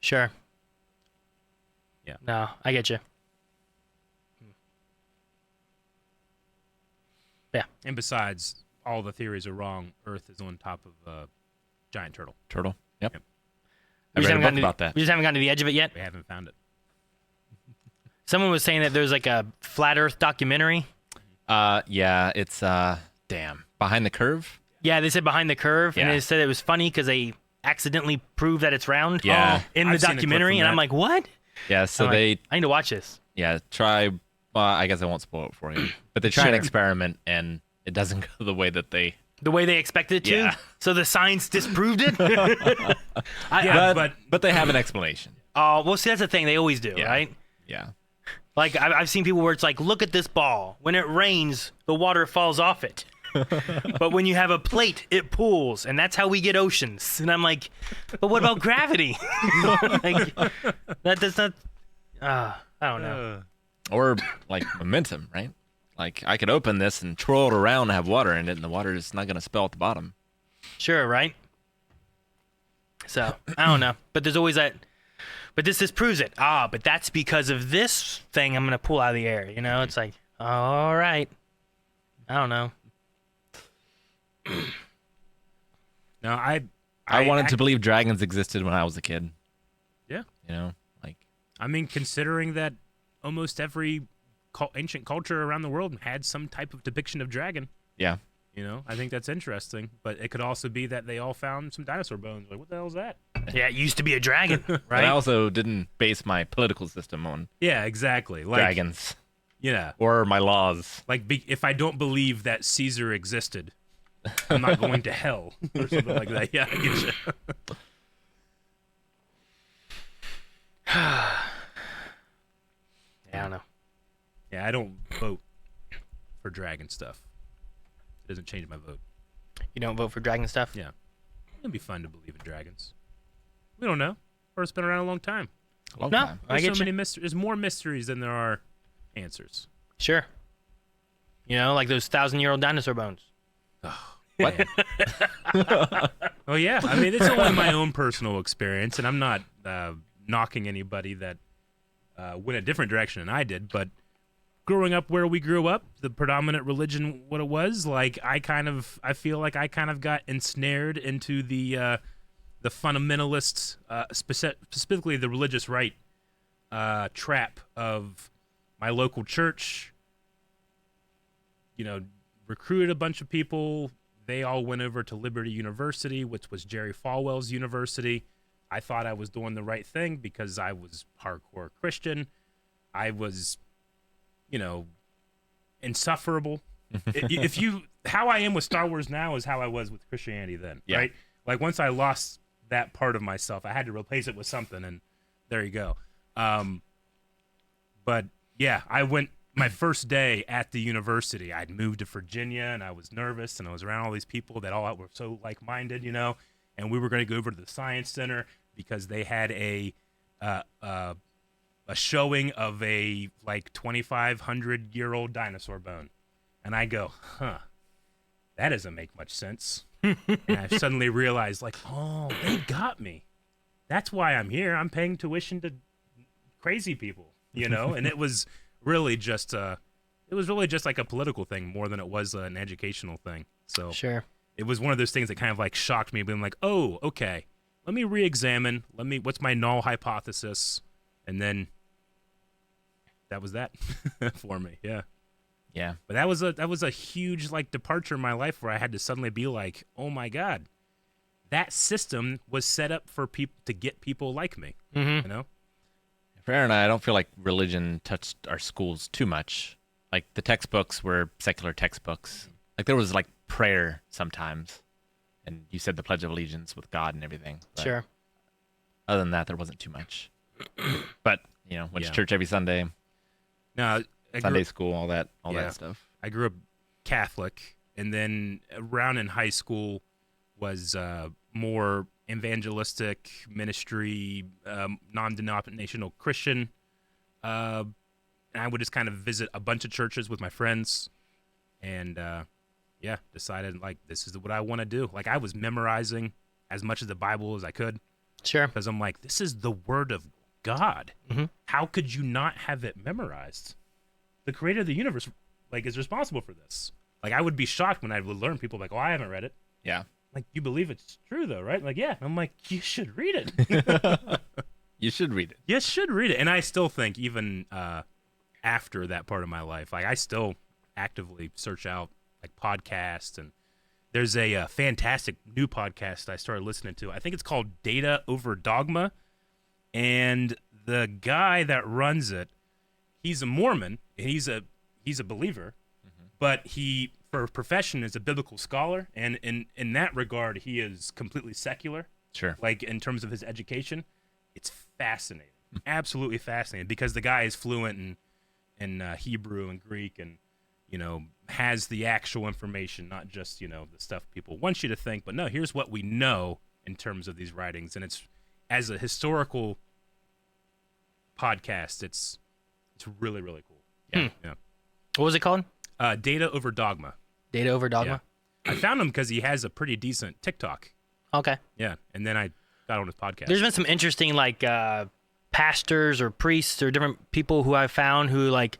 Sure. Yeah. No, I get you. Yeah. And besides, all the theories are wrong. Earth is on top of a giant turtle. Turtle? Yep. We I read a book We about that. just haven't gotten to the edge of it yet. We haven't found it. Someone was saying that there's like a flat Earth documentary. Yeah, it's Behind the Curve? Yeah, they said Behind the Curve, and Yeah. they said it was funny because they accidentally proved that it's round Yeah. in the I've seen a clip documentary, from and that. I'm like, what? Yeah, so I'm like, I need to watch this. try, well, I guess I won't spoil it for you, but they try an Sure. experiment, and it doesn't go the way that they... The way they expected it to? Yeah. So the science disproved it? But they have an explanation. Oh, well, see, that's the thing. They always do, Yeah. right? Yeah. Like, I've seen people where it's like, look at this ball. When it rains, the water falls off it. But when you have a plate, it pools, and that's how we get oceans. And I'm like, but what about gravity? Like, that does not... I don't know. Or, like, momentum, right? Like, I could open this and twirl it around and have water in it, and the water is not going to spill at the bottom. Sure, right? So, I don't know. But there's always that... But this proves it. But that's because of this thing I'm going to pull out of the air. It's like, all right. I don't know. No, I wanted to believe dragons existed when I was a kid. Yeah. Like... I mean, considering that almost every ancient culture around the world had some type of depiction of dragon. Yeah. I think that's interesting. But it could also be that they all found some dinosaur bones. Like, what the hell is that? Yeah, it used to be a dragon, But right? I also didn't base my political system on Yeah, exactly. Like, dragons Yeah. or my laws. Like, if I don't believe that Caesar existed, I'm not going to hell or something like that. Yeah, I get you. Yeah, I don't know. Yeah, I don't vote for dragon stuff. It doesn't change my vote. You don't vote for dragon stuff? Yeah. It'd be fun to believe in dragons. We don't know. Earth's been around a long time. Long No, time. I There's get so you. many there's more mysteries than there are answers. Sure. You know, like those 1,000-year-old dinosaur bones. What? Oh yeah, I mean it's only my own personal experience, and I'm not knocking anybody that went a different direction than I did. But growing up where we grew up, the predominant religion, what it was, like I feel like I kind of got ensnared into the fundamentalists, specifically the religious right trap of my local church. You know, recruited a bunch of people. They all went over to Liberty University, which was Jerry Falwell's university. I thought I was doing the right thing because I was hardcore Christian. I was, you know, insufferable. How I am with Star Wars now is how I was with Christianity then, Yeah. right? Like once I lost that part of myself, I had to replace it with something, and there you go. But yeah, I went my first day at the university. I'd moved to Virginia, and I was nervous, and I was around all these people that all were so like-minded, you know. And we were going to go over to the Science Center because they had a showing of a like 2,500-year-old dinosaur bone, and I go, that doesn't make much sense. And I suddenly realized, like, oh, they got me. That's why I'm here. I'm paying tuition to crazy people, you know. And it was really just like a political thing more than it was an educational thing. So Sure. it was one of those things that kind of like shocked me, being like, oh, okay, let me re-examine. What's my null hypothesis? And then that was that for me. Yeah. Yeah. But that was a huge like departure in my life where I had to suddenly be like, oh my God, that system was set up for people to get people like me. Mm-hmm. You know? For Aaron and I don't feel like religion touched our schools too much. Like the textbooks were secular textbooks. Like there was like prayer sometimes, and you said the Pledge of Allegiance with God and everything. But Sure. Other than that, there wasn't too much. But you know, went Yeah. to church every Sunday, No, Sunday school, all that Yeah. that stuff. I grew up Catholic, and then around in high school was more evangelistic ministry, non-denominational Christian. And I would just kind of visit a bunch of churches with my friends, and decided like this is what I want to do. Like I was memorizing as much of the Bible as I could Sure. because I'm like, this is the Word of God. Mhm. How could you not have it memorized? The Creator of the universe, like, is responsible for this. Like, I would be shocked when I would learn people like, oh, I haven't read it. Yeah. Like, you believe it's true though, right? Like, yeah. I'm like, you should read it. You should read it. You should read it. And I still think even after that part of my life, like I still actively search out like podcasts, and there's a fantastic new podcast I started listening to. I think it's called Data Over Dogma, and the guy that runs it, he's a Mormon, and he's a believer, but he for profession is a biblical scholar, and in that regard he is completely secular. Sure. Like in terms of his education, it's fascinating, absolutely fascinating, because the guy is fluent in Hebrew and Greek, and you know has the actual information, not just the stuff people want you to think, but no, here's what we know in terms of these writings, and it's as a historical podcast, it's really really cool. Yeah, yeah. What was it called? Data Over Dogma. Data Over Dogma? I found him because he has a pretty decent TikTok. Okay. Yeah, and then I got on his podcast. There's been some interesting like pastors or priests or different people who I've found who like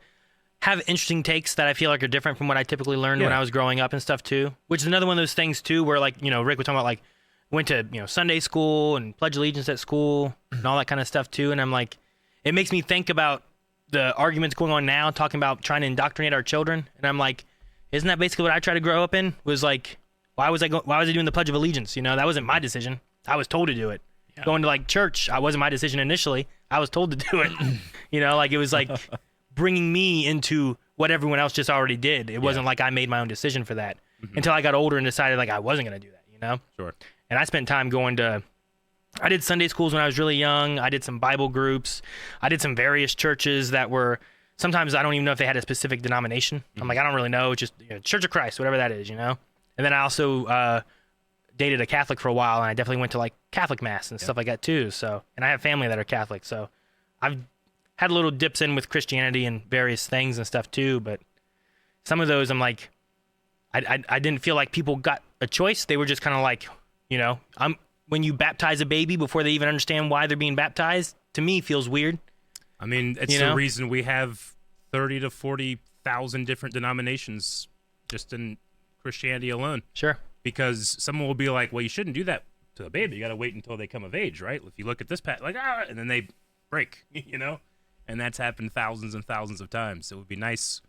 have interesting takes that I feel like are different from what I typically learned when Yeah. I was growing up and stuff too. Which is another one of those things too where like, Rick was talking about like went to, Sunday school and pledge allegiance at school and all that kind of stuff too. And I'm like, it makes me think about the arguments going on now talking about trying to indoctrinate our children. And I'm like, isn't that basically what I tried to grow up in? Was like, why was I doing the Pledge of Allegiance? That wasn't my decision. I was told to do it. Yeah. Going to like church, I wasn't my decision initially. I was told to do it. Like it was like bringing me into what everyone else just already did. It wasn't like I made my own decision for that until I got older and decided like I wasn't going to do that, Sure. And I spent time I did Sunday schools when I was really young. I did some Bible groups. I did some various churches that were, sometimes I don't even know if they had a specific denomination. I'm like, I don't really know. It's just Church of Christ, whatever that is, And then I also dated a Catholic for a while, and I definitely went to like Catholic mass and stuff like that too. So, and I have family that are Catholic, so I've had little dips in with Christianity and various things and stuff too, but some of those I'm like, I didn't feel like people got a choice. They were just kind of like, when you baptize a baby before they even understand why they're being baptized, to me feels weird. I mean, it's the reason we have 30 to 40,000 different denominations just in Christianity alone. Sure. Because someone will be like, well, you shouldn't do that to a baby. You got to wait until they come of age, right? If you look at this and then they break, and that's happened thousands and thousands of times. It would be nice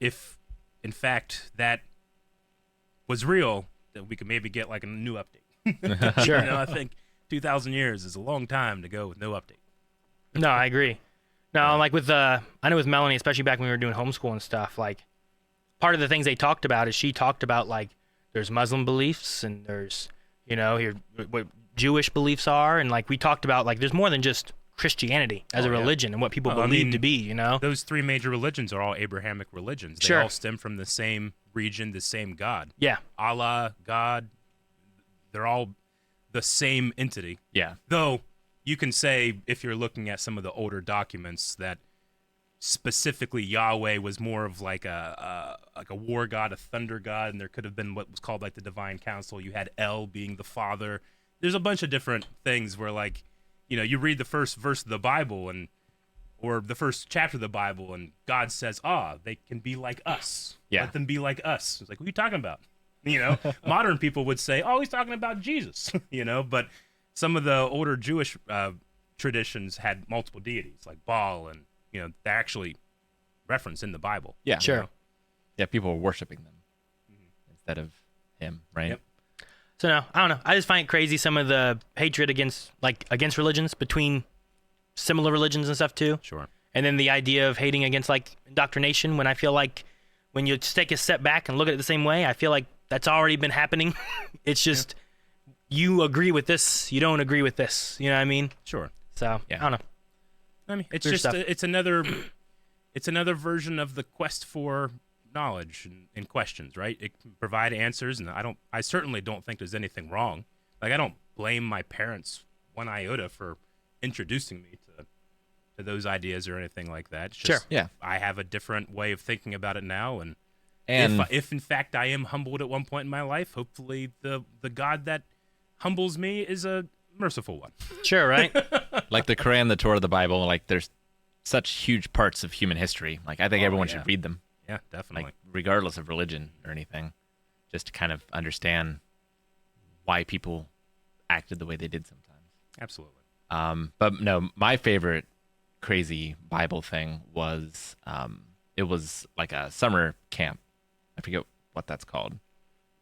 if, in fact, that was real, that we could maybe get like a new update. Sure. I think 2,000 years is a long time to go with no update. No, I agree. No, like I know with Melanie, especially back when we were doing homeschool and stuff, like part of the things they talked about is she talked about like there's Muslim beliefs and there's, here what Jewish beliefs are. And like we talked about like there's more than just Christianity as a religion and what people believe to be, Those three major religions are all Abrahamic religions. They all stem from the same region, the same God. Yeah. Allah, God, they're all the same entity. Yeah. Though you can say, if you're looking at some of the older documents, that specifically Yahweh was more of like a war god, a thunder god, and there could have been what was called like the divine council. You had El being the father. There's a bunch of different things where like, you read the first verse of the Bible or the first chapter of the Bible, and God says, they can be like us. Yeah. Let them be like us. It's like, what are you talking about? Modern people would say, he's talking about Jesus, but some of the older Jewish traditions had multiple deities like Baal, and they're actually referenced in the Bible. Yeah, sure. Yeah, people were worshiping them instead of him, right? Yep. So no, I don't know. I just find it crazy some of the hatred against religions between similar religions and stuff too. Sure. And then the idea of hating against like indoctrination, when I feel like when you take a step back and look at it the same way, I feel like that's already been happening. It's just you agree with this, you don't agree with this. You know what I mean? Sure. So I don't know. I mean, it's Weird just stuff. it's another version of the quest for knowledge and questions, right? It can provide answers, and I certainly don't think there's anything wrong. Like, I don't blame my parents one iota for introducing me to those ideas or anything like that. It's just, Sure. Yeah. I have a different way of thinking about it now, and And if in fact I am humbled at one point in my life, hopefully the God that humbles me is a merciful one. Sure, right? like the Quran, the Torah, the Bible, like there's such huge parts of human history. Like I think everyone should read them, Yeah, definitely. like regardless of religion or anything, just to kind of understand why people acted the way they did sometimes. Absolutely. But no, my favorite crazy Bible thing was it was like a summer camp. I forget what that's called,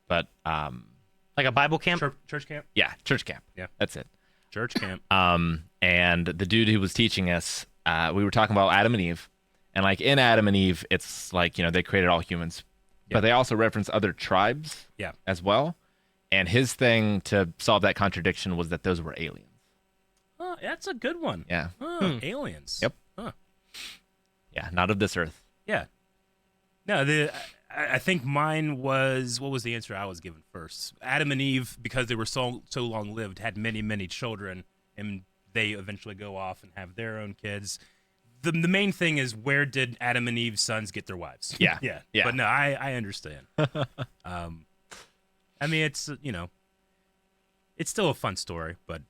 but Like a Bible camp? Church camp? yeah, church camp. Yeah. That's it. Church camp. And the dude who was teaching us, we were talking about Adam and Eve, and like in Adam and Eve, it's like they created all humans, but they also reference other tribes, as well. And his thing to solve that contradiction was that those were aliens. Oh, that's a good one. Yeah. Oh, aliens. Yep. Huh. Yeah, not of this earth. Yeah. No, I think mine was, what was the answer I was given first? Adam and Eve, because they were so long lived, had many, many children, and they eventually go off and have their own kids. The main thing is, where did Adam and Eve's sons get their wives? Yeah. Yeah. Yeah. But no, I understand. I mean, it's, it's still a fun story, but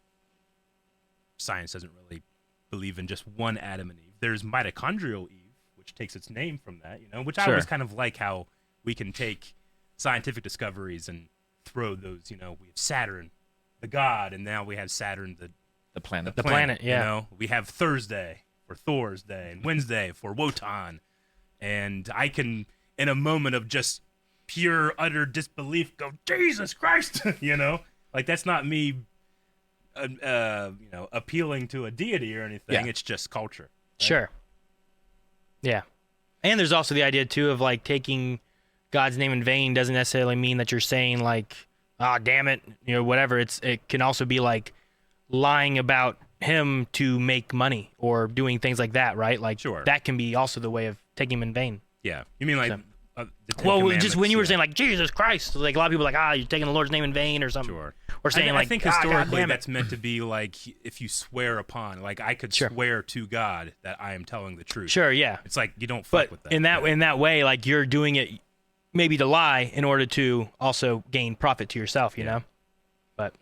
science doesn't really believe in just one Adam and Eve. There's mitochondrial Eve, which takes its name from that, which I always kind of like how we can take scientific discoveries and throw those, we have Saturn, the god, and now we have Saturn, The planet. The planet, yeah. We have Thursday for Thor's Day and Wednesday for Wotan. And I can, in a moment of just pure, utter disbelief, go, Jesus Christ, Like, that's not me, appealing to a deity or anything. Yeah. It's just culture. Right? Sure. Yeah. And there's also the idea, too, of, like, taking God's name in vain doesn't necessarily mean that you're saying, like, damn it, whatever. It can also be, like, lying about him to make money or doing things like that, right? Like, Sure. that can be also the way of taking him in vain. Yeah. You mean like So- the Ten Well, just Commandments, when you were yeah. saying like Jesus Christ, like a lot of people are like, you're taking the Lord's name in vain or something. Sure. Or saying I like, think God historically damn it." that's meant to be like if you swear upon, like I could Sure. swear to God that I am telling the truth. Sure, yeah. It's like you don't fuck But with that. in that way, like you're doing it maybe to lie in order to also gain profit to yourself, you know? But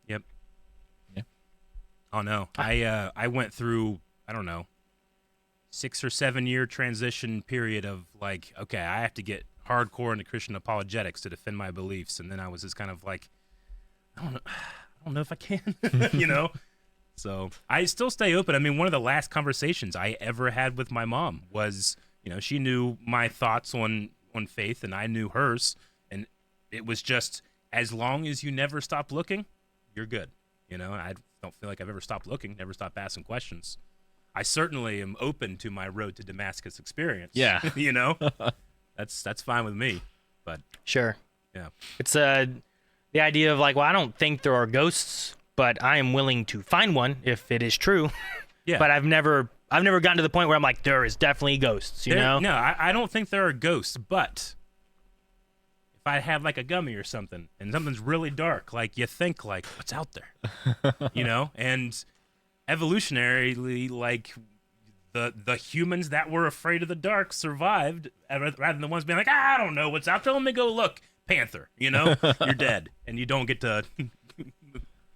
Yep. Yeah. Oh no. I went through, I don't know, 6 or 7 year transition period of like, okay, I have to get hardcore into Christian apologetics to defend my beliefs, and then I was just kind of like, I don't know if I can, you know. So I still stay open. I mean, one of the last conversations I ever had with my mom was, you know, she knew my thoughts on faith, and I knew hers, and it was just as long as you never stop looking, you're good. You know, I don't feel like I've ever stopped looking, never stopped asking questions. I certainly am open to my road to Damascus experience. Yeah. You know, that's fine with me. But sure. yeah, It's the idea of like, well, I don't think there are ghosts, but I am willing to find one if it is true. yeah. But I've never gotten to the point where I'm like, there is definitely ghosts, you know? No, I don't think there are ghosts. But if I have like a gummy or something, and something's really dark, like you think like, what's out there? You know, and evolutionarily, like the humans that were afraid of the dark survived rather than the ones being like, I don't know what's out there, let me go look. Panther, you know, you're dead and you don't get to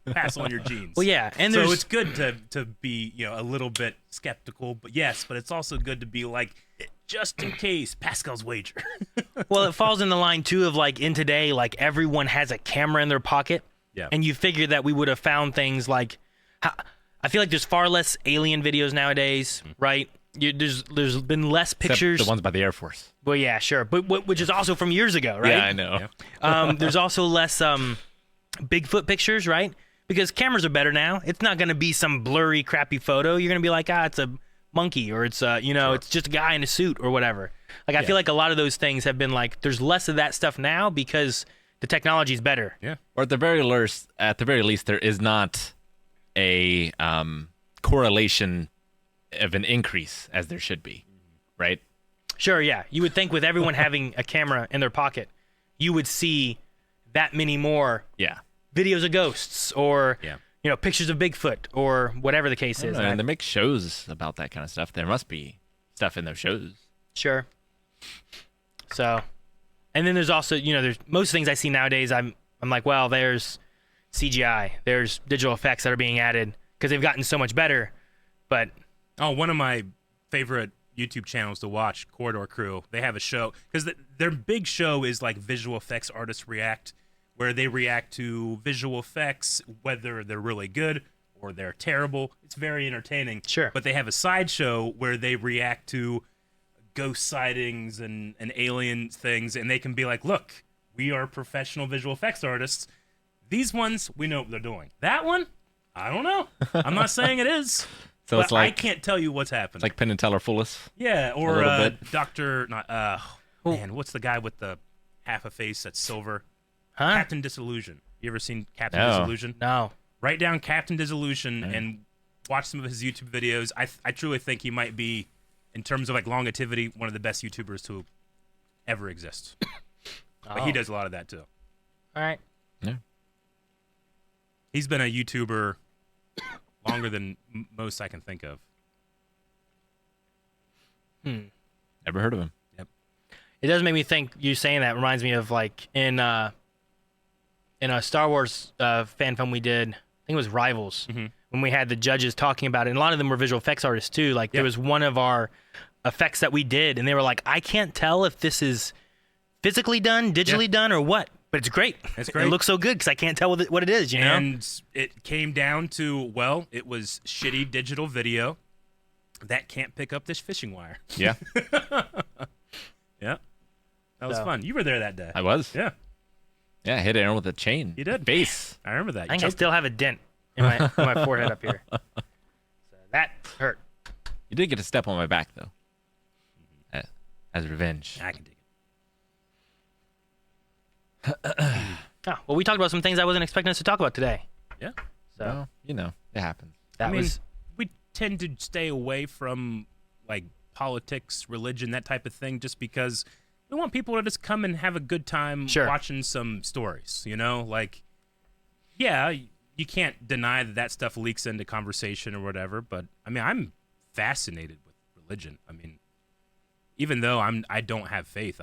pass on your genes. Well, yeah, and so there's it's good to be, you know, a little bit skeptical, but it's also good to be like, just in case, Pascal's wager. well, it falls in the line too of like in today, like everyone has a camera in their pocket, Yeah. and you figure that we would have found things like, I feel like there's far less alien videos nowadays, right? There's been less Except pictures. the ones by the Air Force. Well, yeah, sure, but which is also from years ago, right? Yeah, I know. Yeah. There's also less Bigfoot pictures, right? Because cameras are better now. It's not going to be some blurry, crappy photo. You're going to be like, it's a monkey, or it's it's just a guy in a suit or whatever. Like I feel like a lot of those things have been like, there's less of that stuff now because the technology is better. Yeah. Or at the very least, there is not a correlation of an increase as there should be, right? Sure, yeah. You would think with everyone having a camera in their pocket, you would see that many more Yeah. videos of ghosts or Yeah. pictures of Bigfoot or whatever the case is. And they make shows about that kind of stuff. There must be stuff in those shows. Sure. So, and then there's also, there's most things I see nowadays. I'm like, well, there's CGI, there's digital effects that are being added because they've gotten so much better. But One of my favorite YouTube channels to watch, Corridor Crew, they have a show because their big show is like visual effects artists react, where they react to visual effects, whether they're really good or they're terrible. It's very entertaining. Sure. But they have a sideshow where they react to ghost sightings and alien things, and they can be like, look, we are professional visual effects artists. These ones, we know what they're doing. That one, I don't know. I'm not saying it is. So but it's like I can't tell you what's happened. it's like Penn and Teller fool us. Yeah, or little bit. Doctor, man, what's the guy with the half a face that's silver? huh? Captain Disillusion. You ever seen Captain No. Disillusion? No. Write down Captain Disillusion and watch some of his YouTube videos. I truly think he might be, in terms of like longevity, one of the best YouTubers to ever exist. But he Oh. does a lot of that too. All right. Yeah. He's been a YouTuber longer than most I can think of. Never heard of him. It does make me think. You saying that reminds me of like in a Star Wars fan film we did. I think it was Rivals, when we had the judges talking about it, and a lot of them were visual effects artists too. Like there Yeah. was one of our effects that we did, and they were like, I can't tell if this is physically done, digitally done, or what, but it's great. It's great. It looks so good because I can't tell what it is. You know? And it came down to, well, it was shitty digital video that can't pick up this fishing wire. Yeah, Yeah. That was So- fun. You were there that day. I was. Yeah. Yeah, I hit Aaron with a chain. You did. Face. I remember that. I think I still have a dent in my forehead up here. So that hurt. You did get to step on my back though, as revenge. I can dig Oh, well, we talked about some things I wasn't expecting us to talk about today. it. Yeah. So Well, it happens. that I mean, was we tend to stay away from like politics, religion, that type of thing, just because we want people to just come and have a good time watching some stories, you know? Like, yeah, you can't deny that stuff leaks into conversation or whatever, but, I mean, I'm fascinated with religion. I mean, even though I don't have faith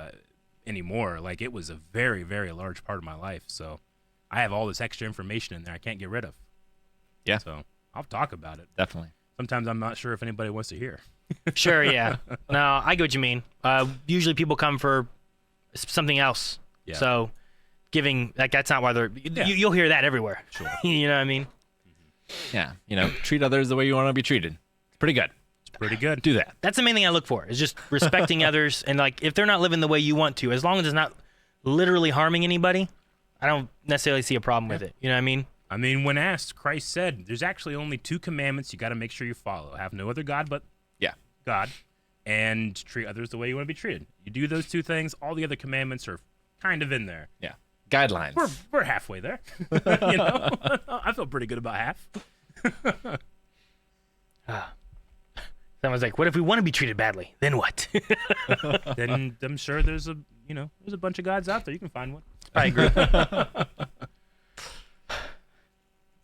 anymore, like, it was a very, very large part of my life, so I have all this extra information in there I can't get rid of. Yeah. So I'll talk about it. Definitely. Sometimes I'm not sure if anybody wants to hear. Sure, yeah. No, I get what you mean. Usually people come for something else. Yeah. So giving, like, that's not why they're, you'll hear that everywhere. Sure. You know what I mean? Yeah. Treat others the way you want to be treated. It's pretty good. Pretty good. Do that. That's the main thing I look for, is just respecting others. And, like, if they're not living the way you want to, as long as it's not literally harming anybody, I don't necessarily see a problem with it. You know what I mean? I mean, when asked, Christ said, there's actually only 2 commandments you got to make sure you follow. Have no other God but God, and treat others the way you want to be treated. You do those 2 things, all the other commandments are kind of in there. Yeah. Guidelines. We're halfway there. You know? I feel pretty good about half. Someone's like, what if we want to be treated badly? Then what? Then I'm sure there's a bunch of gods out there. You can find one. I agree.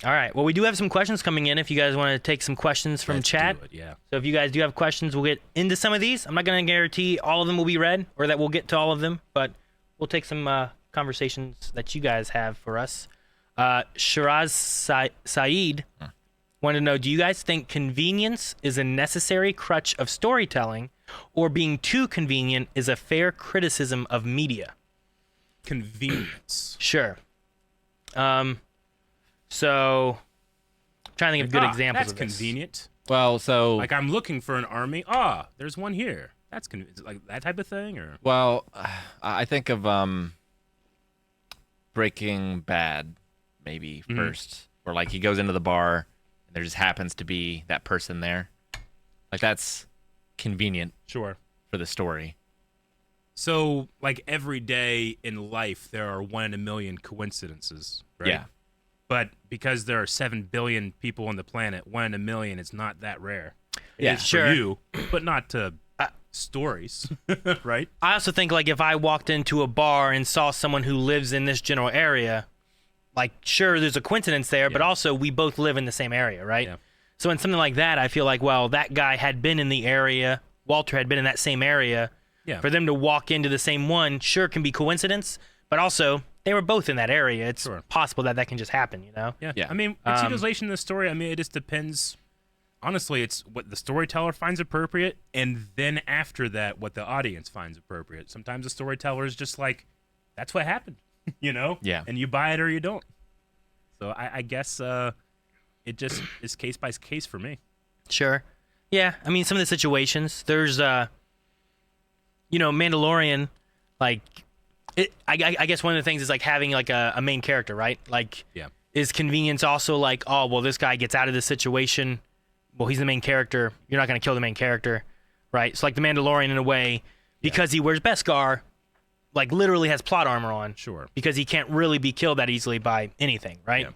All right. Well, we do have some questions coming in if you guys want to take some questions from Let's chat. do it, yeah. So if you guys do have questions, we'll get into some of these. I'm not going to guarantee all of them will be read or that we'll get to all of them, but we'll take some conversations that you guys have for us. Shiraz Saeed wanted to know, do you guys think convenience is a necessary crutch of storytelling, or being too convenient is a fair criticism of media? Convenience. Sure. So, I'm trying to think of good examples that's of this. convenient. Well, so Like, I'm looking for an army. There's one here. That's like that type of thing, or I think of Breaking Bad maybe first, where like he goes into the bar and there just happens to be that person there. Like, that's convenient sure for the story. So, like, every day in life, there are 1 in a million coincidences, right? Yeah. But because there are 7 billion people on the planet, 1 in a million is not that rare. Yeah, It's sure. for you, but not to stories, right? I also think, like, if I walked into a bar and saw someone who lives in this general area, like, sure, there's a coincidence there, but also we both live in the same area, right? Yeah. So in something like that, I feel like, well, that guy had been in the area, Walter had been in that same area. Yeah. For them to walk into the same one, sure, can be coincidence, but also they were both in that area. It's possible that can just happen, you know? Yeah. Yeah. I mean, it's utilization of the story. I mean, it just depends. Honestly, it's what the storyteller finds appropriate, and then after that, what the audience finds appropriate. Sometimes the storyteller is just like, that's what happened, you know? Yeah. And you buy it or you don't. So I guess it just is case by case for me. Sure. Yeah, I mean, some of the situations, there's, Mandalorian, like, I guess one of the things is, like, having, like, a main character, right? Like, is convenience also like, oh, well, this guy gets out of this situation, well, he's the main character, you're not going to kill the main character, right? So, like, the Mandalorian, in a way, because he wears Beskar, like, literally has plot armor on. Sure. Because he can't really be killed that easily by anything, right? Yeah.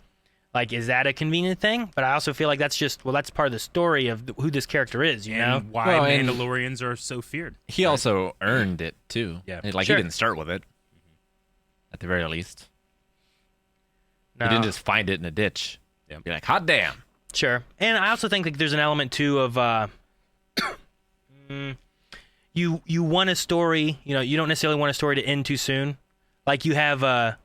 Like, is that a convenient thing? But I also feel like that's just, well, that's part of the story of who this character is, you know? And why Well, and Mandalorians are so feared. He also earned it too. Yeah. Like, Sure. he didn't start with it. At the very least. No. He didn't just find it in a ditch. Yeah. Be like, hot damn. Sure. And I also think, like, there's an element, too, of you want a story, you don't necessarily want a story to end too soon. Like, you have,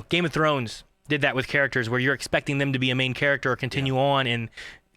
Game of Thrones did that with characters where you're expecting them to be a main character or continue on, and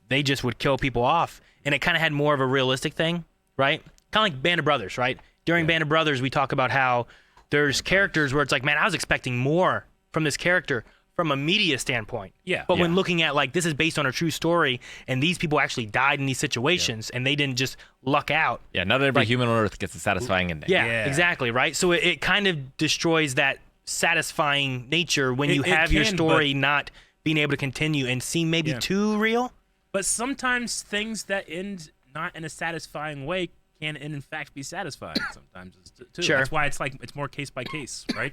they just would kill people off. And it kind of had more of a realistic thing, right? Kind of like Band of Brothers, right? During Band of Brothers, we talk about how there's characters where it's like, man, I was expecting more from this character from a media standpoint. Yeah. But when looking at, like, this is based on a true story, and these people actually died in these situations, and they didn't just luck out. Yeah, not every human on Earth gets a satisfying ending. Yeah, exactly, right? So it kind of destroys that satisfying nature when you have your story not being able to continue and seem maybe too real. But sometimes things that end not in a satisfying way can, in fact, be satisfying sometimes too. Sure. That's why it's more case by case, right?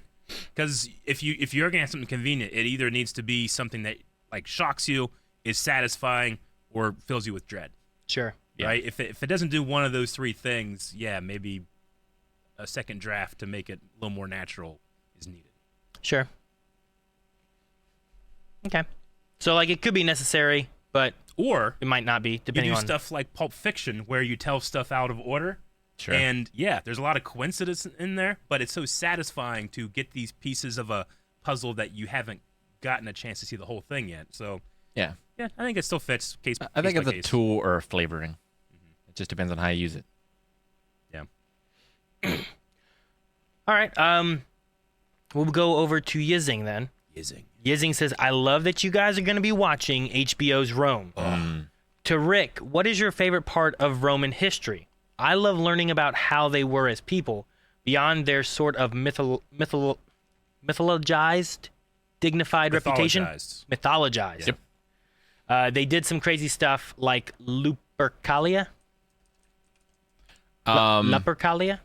Because if you're gonna have something convenient, it either needs to be something that, like, shocks you, is satisfying, or fills you with dread. Sure. Yeah. right? If it doesn't do one of those three things, yeah, maybe a second draft to make it a little more natural is needed. Sure. Okay. So like it could be necessary, but Or it might not be, you depending do on stuff like Pulp Fiction where you tell stuff out of order. Sure. And yeah, there's a lot of coincidence in there, but it's so satisfying to get these pieces of a puzzle that you haven't gotten a chance to see the whole thing yet. So Yeah. yeah, I think it still fits. I think case it's by a case. tool or a flavoring. It just depends on how you use it. Yeah. All right. We'll go over to Yizing then. Yizing says, I love that you guys are going to be watching HBO's Rome. To Rick, what is your favorite part of Roman history? I love learning about how they were as people, beyond their sort of mythologized, dignified reputation. Mythologized. Yep. They did some crazy stuff like Lupercalia. Lupercalia?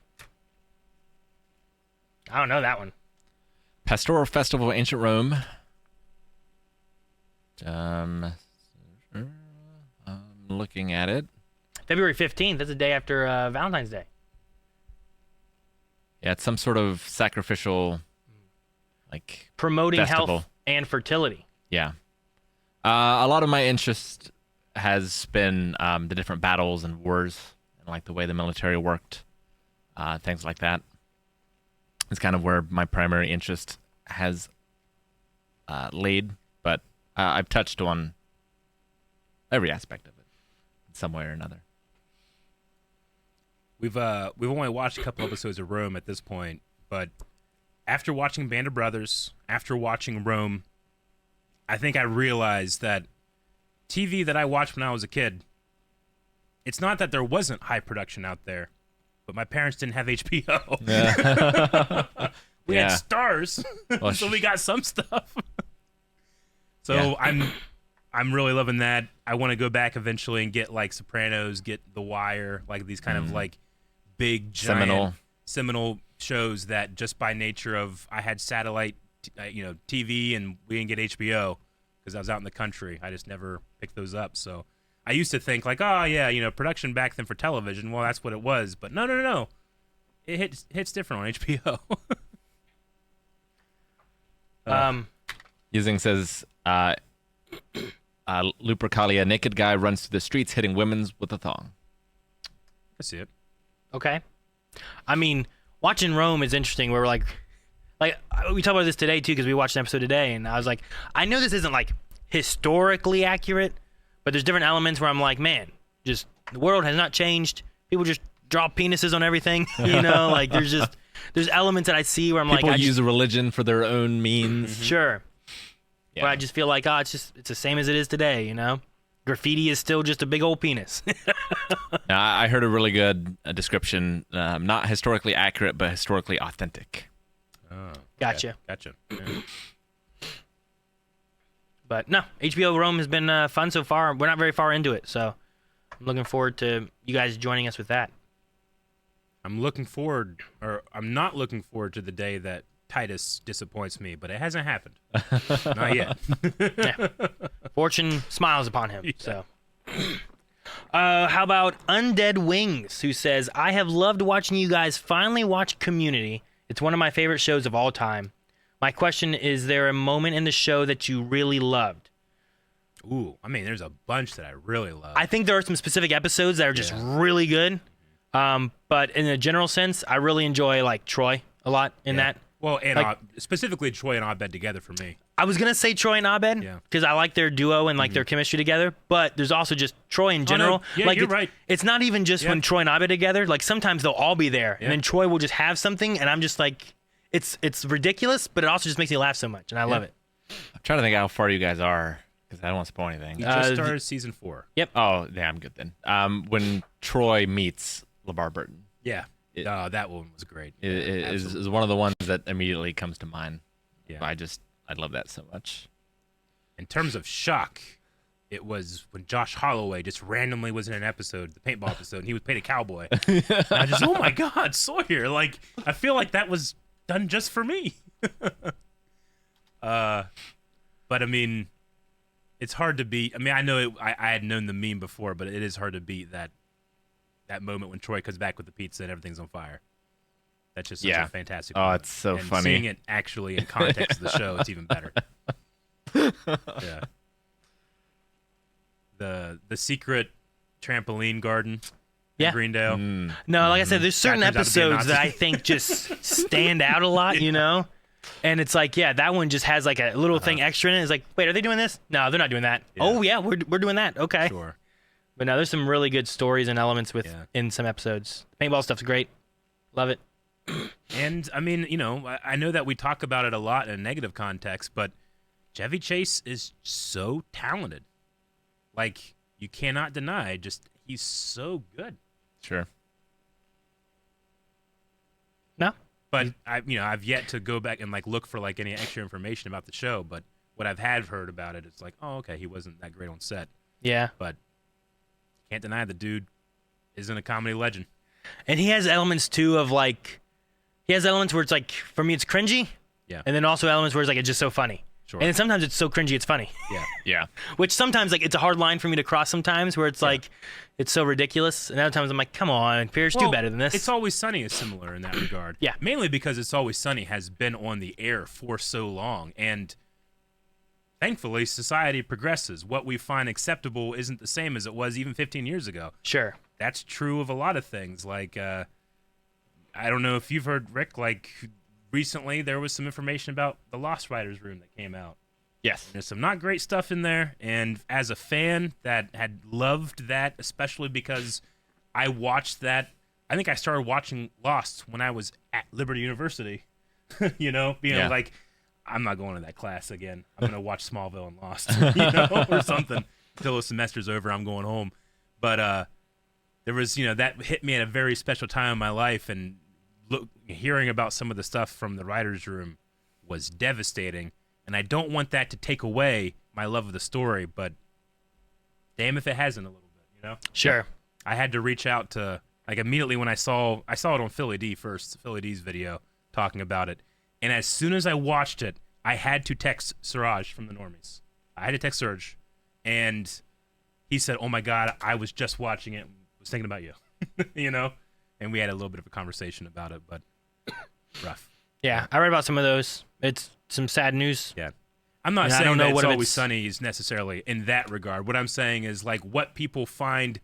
I don't know that one. Pastoral Festival of Ancient Rome. I'm looking at it. February 15th. That's the day after Valentine's Day. Yeah, it's some sort of sacrificial, like, Promoting festival. health and fertility. Yeah. A lot of my interest has been the different battles and wars and like the way the military worked, things like that. It's kind of where my primary interest has laid, but I've touched on every aspect of it in some way or another. We've only watched a couple episodes of Rome at this point, but after watching Band of Brothers, after watching Rome, I think I realized that TV that I watched when I was a kid, it's not that there wasn't high production out there, but my parents didn't have HBO. We had stars, Well, so we got some stuff. So I'm really loving that. I want to go back eventually and get like Sopranos, get The Wire, like these kind of like big giant seminal shows that just by nature of I had satellite TV and we didn't get HBO because I was out in the country. I just never picked those up. So I used to think like, oh yeah, production back then for television. Well, that's what it was. But no. It hits different on HBO. Yizing says, Lupercalia, naked guy runs through the streets hitting women's with a thong. I see it. Okay. I mean, watching Rome is interesting. Where we're like we talked about this today too because we watched an episode today, and I was like, I know this isn't like historically accurate, but there's different elements where I'm like, man, just the world has not changed. People just draw penises on everything, like there's elements that I see where I'm People like, use religion for their own means. Sure. Yeah. But I just feel like, it's the same as it is today, Graffiti is still just a big old penis. Now, I heard a really good description, not historically accurate, but historically authentic. Oh, Gotcha. Gotcha. Yeah. But no, HBO Rome has been fun so far. We're not very far into it, so I'm looking forward to you guys joining us with that. I'm not looking forward to the day that Titus disappoints me, but it hasn't happened. Not yet. Yeah. Fortune smiles upon him. So, how about Undead Wings, who says, I have loved watching you guys finally watch Community. It's one of my favorite shows of all time. My question is there a moment in the show that you really loved? Ooh, I mean, there's a bunch that I really love. I think there are some specific episodes that are just really good. But in a general sense, I really enjoy like Troy a lot in that. Well, and like, specifically Troy and Abed together for me. I was gonna say Troy and Abed because I like their duo and like their chemistry together. But there's also just Troy in general. Yeah, like you're right. It's not even just when Troy and Abed together. Like sometimes they'll all be there, and then Troy will just have something, and I'm just like, it's ridiculous, but it also just makes me laugh so much, and I love it. I'm trying to think how far you guys are because I don't want to spoil anything. We just started season 4. Yep. Oh, yeah, I'm good then. When Troy meets LeVar Burton. Yeah. That one was great. It is one of the ones that immediately comes to mind. Yeah. I love that so much. In terms of shock, it was when Josh Holloway just randomly was in an episode, the paintball episode, and he was played a cowboy. And I just, oh my God, Sawyer! Like, I feel like that was done just for me. But I mean, it's hard to beat. I mean, I know I had known the meme before, but it is hard to beat that that moment when Troy comes back with the pizza and everything's on fire. That's just such Yeah. a fantastic Oh, moment. it's so and funny. Seeing it actually in context of the show, it's even better. Yeah. The secret trampoline garden Yeah. in Greendale. No, like I said, there's certain That turns out to be a episodes that Nazi. I think just stand out a lot, you know? And it's like, yeah, that one just has like a little thing extra in it. It's like, wait, are they doing this? No, they're not doing that. Yeah. Oh, yeah, we're doing that. Okay. Sure. But no, there's some really good stories and elements Yeah. in some episodes. Paintball stuff's great. Love it. And I mean, you know, I know that we talk about it a lot in a negative context, but Chevy Chase is so talented. Like, you cannot deny, just he's so good. Sure. No? But I've yet to go back and like look for like any extra information about the show. But what I've had heard about it, it's like, oh, okay, he wasn't that great on set, Yeah. but can't deny the dude isn't a comedy legend. And he has elements too of like, he has elements where it's like, for me, it's cringy. Yeah. And then also elements where it's like, it's just so funny. Sure. And then sometimes it's so cringy, it's funny. Yeah. Yeah. Which sometimes, like, it's a hard line for me to cross sometimes where it's like, it's so ridiculous. And other times I'm like, come on, Pierce, do Well, better than this. It's Always Sunny is similar in that regard. Yeah. Mainly because It's Always Sunny has been on the air for so long. And thankfully, society progresses. What we find acceptable isn't the same as it was even 15 years ago. Sure. That's true of a lot of things. Like, I don't know if you've heard, Rick, like, recently there was some information about the Lost Writers Room that came out. Yes. There's some not great stuff in there, and as a fan that had loved that, especially because I watched that, I think I started watching Lost when I was at Liberty University, you know, being Yeah. like, I'm not going to that class again. I'm going to watch Smallville and Lost, you know, or something. Until the semester's over, I'm going home. But there was, that hit me at a very special time in my life, and hearing about some of the stuff from the writer's room was devastating. And I don't want that to take away my love of the story, but damn if it hasn't a little bit, you know? Sure. I had to reach out to, like, immediately when I saw it on Philly D first, Philly D's video talking about it. And as soon as I watched it, I had to text Suraj from the Normies. I had to text Suraj, and he said, "Oh my God, I was just watching it, was thinking about you," you know? And we had a little bit of a conversation about it, but rough. Yeah, I read about some of those. It's some sad news. Yeah. I'm not And I saying don't know that what It's if Always it's- Sunny is necessarily in that regard. What I'm saying is, like, what people find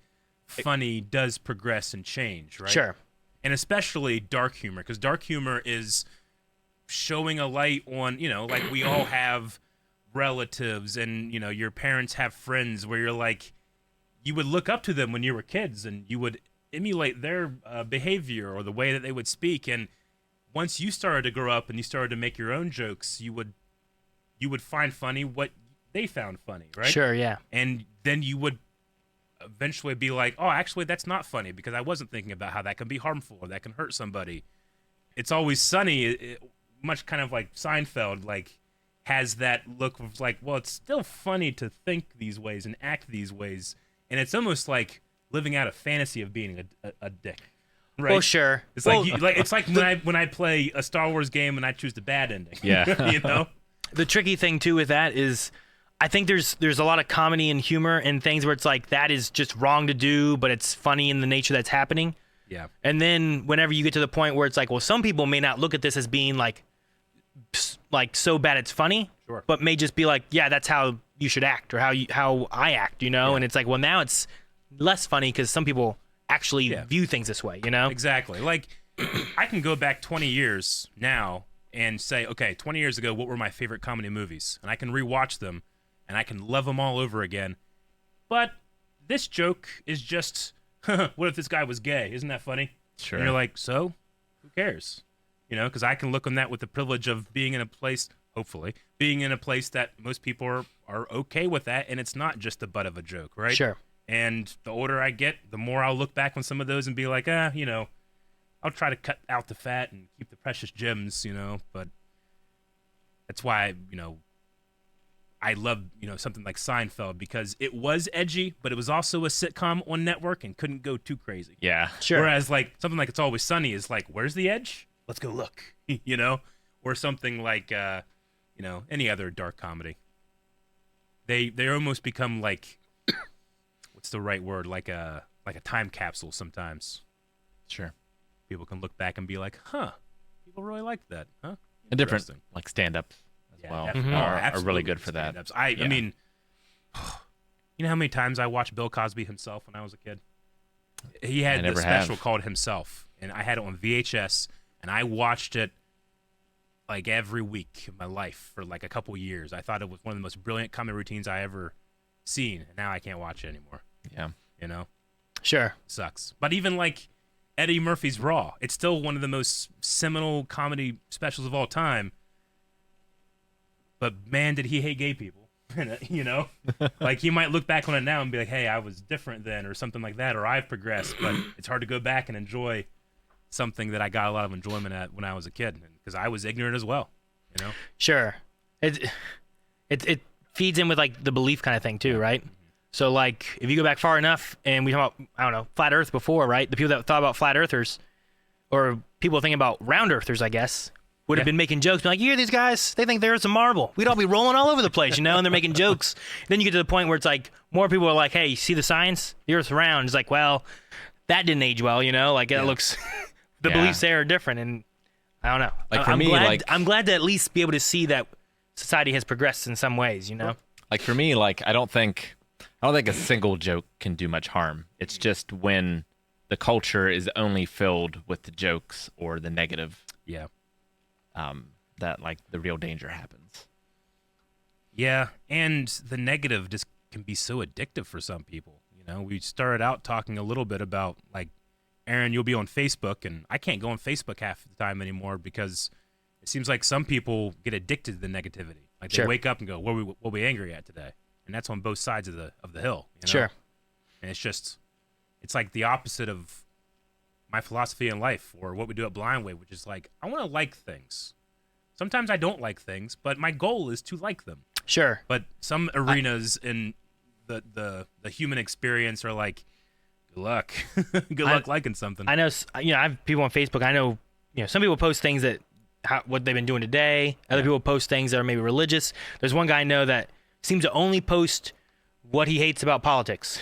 funny does progress and change, right? Sure. And especially dark humor, because dark humor is showing a light on, like, we all have relatives and, your parents have friends where you're like, you would look up to them when you were kids and you would emulate their behavior or the way that they would speak. And once you started to grow up and you started to make your own jokes, you would find funny what they found funny, right? Sure, yeah. And then you would eventually be like, oh, actually, that's not funny because I wasn't thinking about how that can be harmful or that can hurt somebody. It's Always Sunny, much kind of like Seinfeld, like, has that look of like, well, it's still funny to think these ways and act these ways. And it's almost like living out a fantasy of being a dick. Right? Well, sure. It's Well, it's like when I play a Star Wars game and I choose the bad ending. Yeah. You know? the tricky thing too with that is I think there's a lot of comedy and humor and things where it's like that is just wrong to do, but it's funny in the nature that's happening. Yeah. And then whenever you get to the point where it's like, well, some people may not look at this as being like so bad it's funny, Sure. but may just be like, yeah, that's how you should act or how I act, Yeah. And it's like, well, now it's less funny because some people actually Yeah. view things this way, Exactly. Like, I can go back 20 years now and say, okay, 20 years ago, what were my favorite comedy movies? And I can rewatch them, and I can love them all over again. But this joke is just, what if this guy was gay? Isn't that funny? Sure. And you're like, so? Who cares? Because I can look on that with the privilege of being in a place, hopefully, being in a place that most people are okay with that, and it's not just the butt of a joke, right? Sure. And the older I get, the more I'll look back on some of those and be like, I'll try to cut out the fat and keep the precious gems, but that's why, I love, something like Seinfeld because it was edgy, but it was also a sitcom on network and couldn't go too crazy. Yeah. Sure. Whereas like something like It's Always Sunny is like, where's the edge? Let's go look, or something like, any other dark comedy. They almost become like, what's the right word? Like like a time capsule sometimes. Sure. People can look back and be like, huh, people really liked that, huh? And different Interesting. like stand-ups as well definitely. are Absolutely. really good for that. Stand-ups. I mean, you know how many times I watched Bill Cosby himself when I was a kid? He had the special called Himself, and I had it on VHS, and I watched it like every week of my life for like a couple years. I thought it was one of the most brilliant comedy routines I ever seen, and now I can't watch it anymore. Yeah. You know? Sure. Sucks. But even like Eddie Murphy's Raw, it's still one of the most seminal comedy specials of all time. But man, did he hate gay people. You know, like he might look back on it now and be like, hey, I was different then or something like that, or I've progressed, but it's hard to go back and enjoy something that I got a lot of enjoyment at when I was a kid, because I was ignorant as well, you know. Sure. It feeds in with like the belief kind of thing too, right? So like if you go back far enough and we talk about, I don't know, flat earth before, right? The people that thought about flat earthers or people thinking about round earthers, I guess, would have been making jokes, like, you hear these guys? They think the Earth's a marble. We'd all be rolling all over the place, you know, and they're making jokes. Then you get to the point where it's like, more people are like, hey, you see the science? The Earth's round. It's like, well, that didn't age well, you know? Like, that looks, the beliefs there are different, and I don't know. Like, for me, I'm glad to at least be able to see that society has progressed in some ways, you know? Like, for me, like, I don't think a single joke can do much harm. It's just when the culture is only filled with the jokes or the negative. Yeah. That like the real danger happens. Yeah, and the negative just can be so addictive for some people. You know, we started out talking a little bit about like, Aaron, you'll be on Facebook, and I can't go on Facebook half the time anymore because it seems like some people get addicted to the negativity. Like they wake up and go, "What are we angry at today?" And that's on both sides of the hill. You know? Sure. And it's like the opposite of my philosophy in life or what we do at Blind Way, which is like, I want to like things. Sometimes I don't like things, but my goal is to like them. Sure. But some arenas in the human experience are like, good luck. Good luck liking something. I know, you know, I have people on Facebook. I know, you know, some people post things that, what they've been doing today. Other people post things that are maybe religious. There's one guy I know that seems to only post what he hates about politics.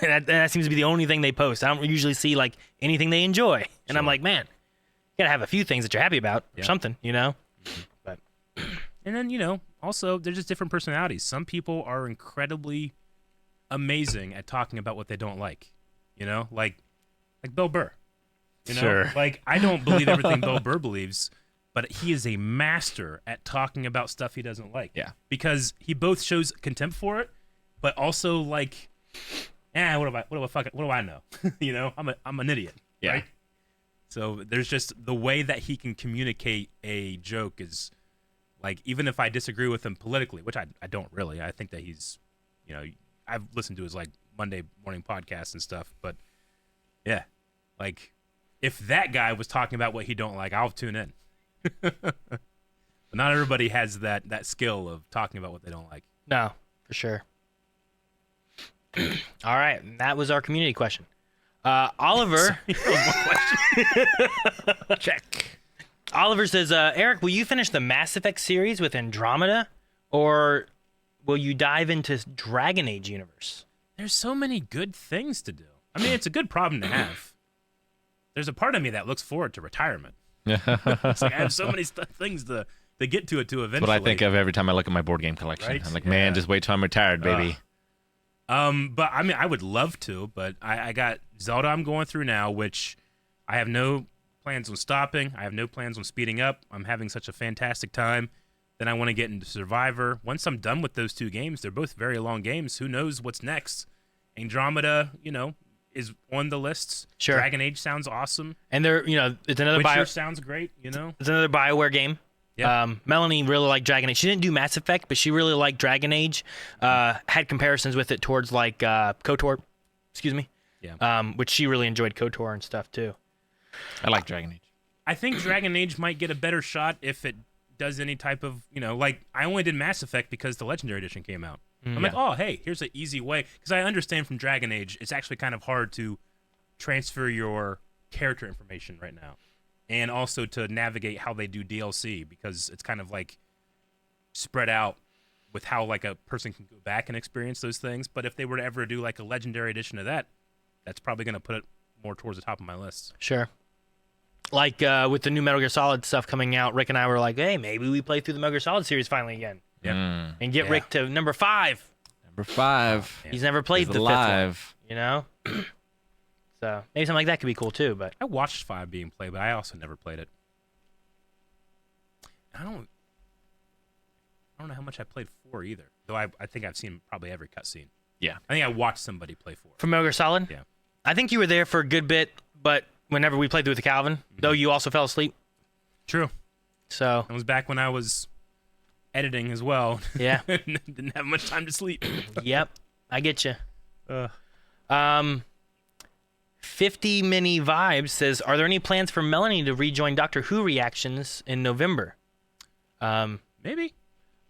And that seems to be the only thing they post. I don't usually see like anything they enjoy. And I'm like, man, you gotta have a few things that you're happy about or something, you know? But and then, you know, also there's just different personalities. Some people are incredibly amazing at talking about what they don't like. You know, like Bill Burr. You know, like I don't believe everything Bill Burr believes, but he is a master at talking about stuff he doesn't like. Yeah. Because he both shows contempt for it, but also like, what do I know? You know, I'm an idiot. Yeah. Right? So there's just the way that he can communicate a joke is like, even if I disagree with him politically, which I don't really, I think that he's, you know, I've listened to his like Monday morning podcasts and stuff, but yeah, like if that guy was talking about what he don't like, I'll tune in. But not everybody has that skill of talking about what they don't like. no, for sure. All right, that was our community question. Oliver. Check. Oliver says, Eric, will you finish the Mass Effect series with Andromeda, or will you dive into Dragon Age universe? There's so many good things to do. I mean, it's a good problem to have. There's a part of me that looks forward to retirement. It's like I have so many things to get to eventually. That's what I think of every time I look at my board game collection. Right? I'm like, man, just wait till I'm retired, baby. But I mean, I would love to, but I got Zelda I'm going through now, which I have no plans on stopping. I have no plans on speeding up. I'm having such a fantastic time. Then I want to get into Survivor. Once I'm done with those two games, they're both very long games. Who knows what's next? Andromeda, you know, is on the lists. Sure. Dragon Age sounds awesome. And there, you know, it's another Witcher sounds great, you know. It's another BioWare game. Yeah. Melanie really liked Dragon Age. She didn't do Mass Effect, but she really liked Dragon Age. Had comparisons with it towards like KOTOR, excuse me. Yeah. Which she really enjoyed KOTOR and stuff too. I like Dragon Age. I think Dragon Age might get a better shot if it does any type of, you know, like I only did Mass Effect because the Legendary Edition came out. I'm like, oh, hey, here's an easy way. Because I understand from Dragon Age, it's actually kind of hard to transfer your character information right now. And also to navigate how they do DLC, because it's kind of like spread out with how like a person can go back and experience those things. But if they were to ever do like a Legendary Edition of that, that's probably going to put it more towards the top of my list. Sure. Like with the new Metal Gear Solid stuff coming out, Rick and I were like, hey, maybe we play through the Metal Gear Solid series finally again. Yeah. And get Rick to number 5. Number 5. He's never played the alive. 5th one, you know? So maybe something like that could be cool too. But I watched 5 being played, but I also never played it. I don't know how much I played 4 either, though I think I've seen probably every cutscene. Yeah. I think I watched somebody play 4. for Metal Gear Solid? Yeah. I think you were there for a good bit, but whenever we played through with Calvin, though you also fell asleep. True. So It was back when I was editing as well. yeah. Didn't have much time to sleep. Yep. I get you. 50 Mini Vibes says, are there any plans for Melanie to rejoin Doctor Who reactions in November? Maybe.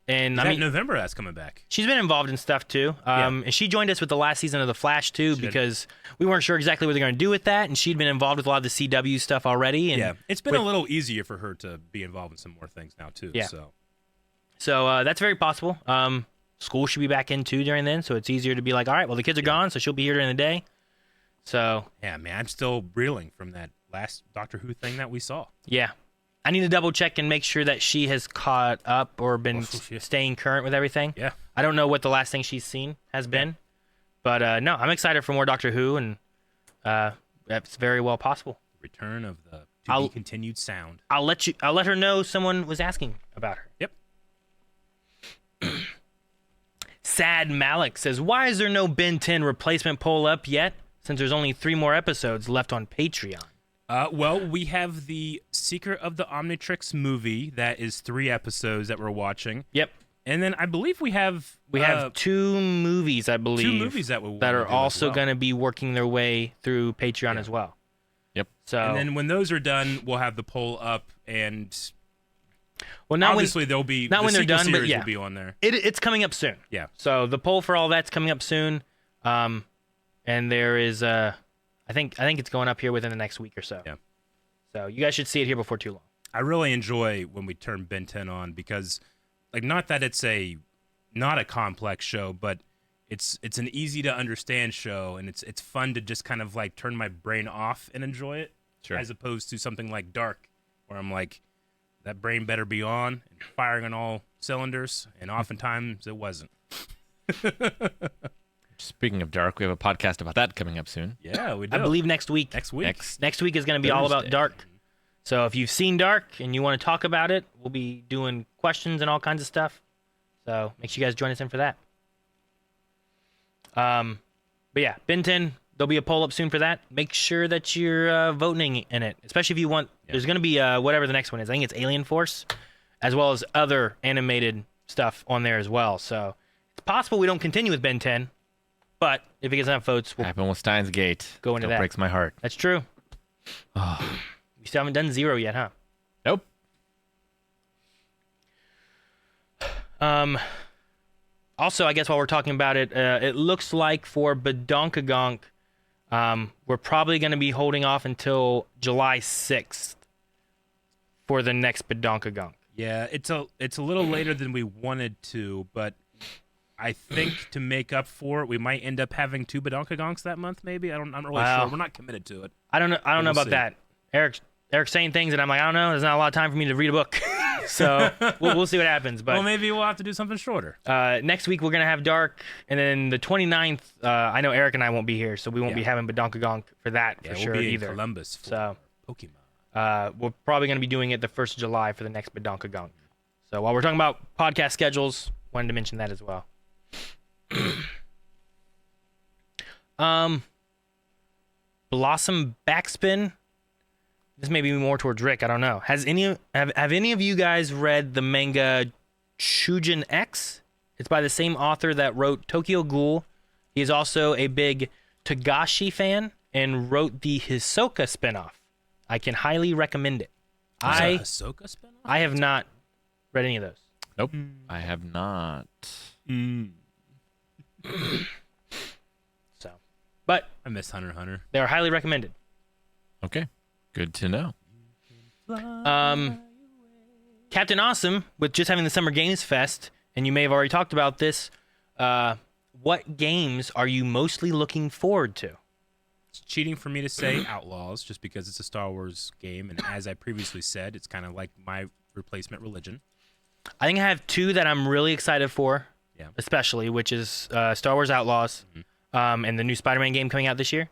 And I I mean, mean, November that's coming back. she's been involved in stuff too. And she joined us with the last season of The Flash too, She did. because we weren't sure exactly what they're going to do with that. And she'd been involved with a lot of the CW stuff already. And Yeah, it's been a little easier for her to be involved in some more things now too. Yeah. So that's very possible. School should be back in too during then, so it's easier to be like, all right, well, the kids are gone, so she'll be here during the day. So yeah, man, I'm still reeling from that last Doctor Who thing that we saw. yeah, I need to double check and make sure that she has caught up or been shit. staying current with everything. Yeah. I don't know what the last thing she's seen has been, but no, I'm excited for more Doctor Who, and that's very well possible. Return of the I'll- be continued sound. I'll let her know someone was asking about her. Yep. Sad Malik says, why is there no Ben 10 replacement poll up yet, since there's only 3 more episodes left on Patreon? Well, we have the Secret of the Omnitrix movie that is 3 episodes that we're watching. Yep. And then I believe we have 2 movies, I believe. 2 movies that we that are also going to be working their way through Patreon as well. Yep. So And then when those are done, we'll have the poll up, and well, not obviously there'll be not the when they're sequel done, but series yeah. will be on there. it's coming up soon. Yeah. So the poll for all that's coming up soon. And there is I think it's going up here within the next week or so. Yeah. So you guys should see it here before too long. I really enjoy when we turn Ben 10 on because, like, not that it's not a complex show, but it's an easy to understand show, and it's fun to just kind of like turn my brain off and enjoy it, Sure. as opposed to something like Dark, where I'm like, that brain better be on and firing on all cylinders, and oftentimes it wasn't. Speaking of Dark, we have a podcast about that coming up soon. Yeah, we do. I believe next week. next week. Next week is going to be all about Thursday. Dark. So if you've seen Dark and you want to talk about it, we'll be doing questions and all kinds of stuff. So make sure you guys join us in for that. But yeah, Ben 10, there'll be a poll up soon for that. Make sure that you're voting in it, especially if you want. Yeah. There's going to be whatever the next one is. I think it's Alien Force, as well as other animated stuff on there as well. So it's possible we don't continue with Ben 10, but if it gets enough votes, we'll Happened with Steins Gate. Go into Still that. breaks my heart. That's true. We still haven't done 0 yet, huh? Nope. Also, I guess while we're talking about it, it looks like for Badonkagonk, we're probably going to be holding off until July 6th for the next Badonkagonk. Yeah, it's a little later than we wanted to, but I think to make up for it, we might end up having 2 Badonkagonks that month. Maybe I'm not really Wow. sure. We're not committed to it. I don't know. I don't know We'll about see. that. Eric's saying things, and I'm like, I don't know. There's not a lot of time for me to read a book, so we'll see what happens. But Well, maybe we'll have to do something shorter. next week we're gonna have Dark, and then the 29th. I know Eric and I won't be here, so we won't be Yeah. having Badonkagonk for that Yeah, for we'll sure be either. in Columbus for So Pokemon. we're probably gonna be doing it the 1st of July for the next Badonkagonk. So while we're talking about podcast schedules, wanted to mention that as well. Blossom Backspin. This may be more towards Rick. I don't know. Have any of you guys read the manga Chujin X? It's by the same author that wrote Tokyo Ghoul. He is also a big Togashi fan and wrote the Hisoka spinoff. I can highly recommend it. I Ahsoka spinoff? I have not read any of those. Nope. I have not. So, but I miss Hunter x Hunter. they are highly recommended. Okay. Good to know. Captain Awesome, with just having the Summer Games Fest, and you may have already talked about this, what games are you mostly looking forward to? It's cheating for me to say Outlaws just because it's a Star Wars game, and as I previously said, it's kind of like my replacement religion. I think I have two that I'm really excited for, Yeah. especially, which is Star Wars Outlaws and the new Spider-Man game coming out this year.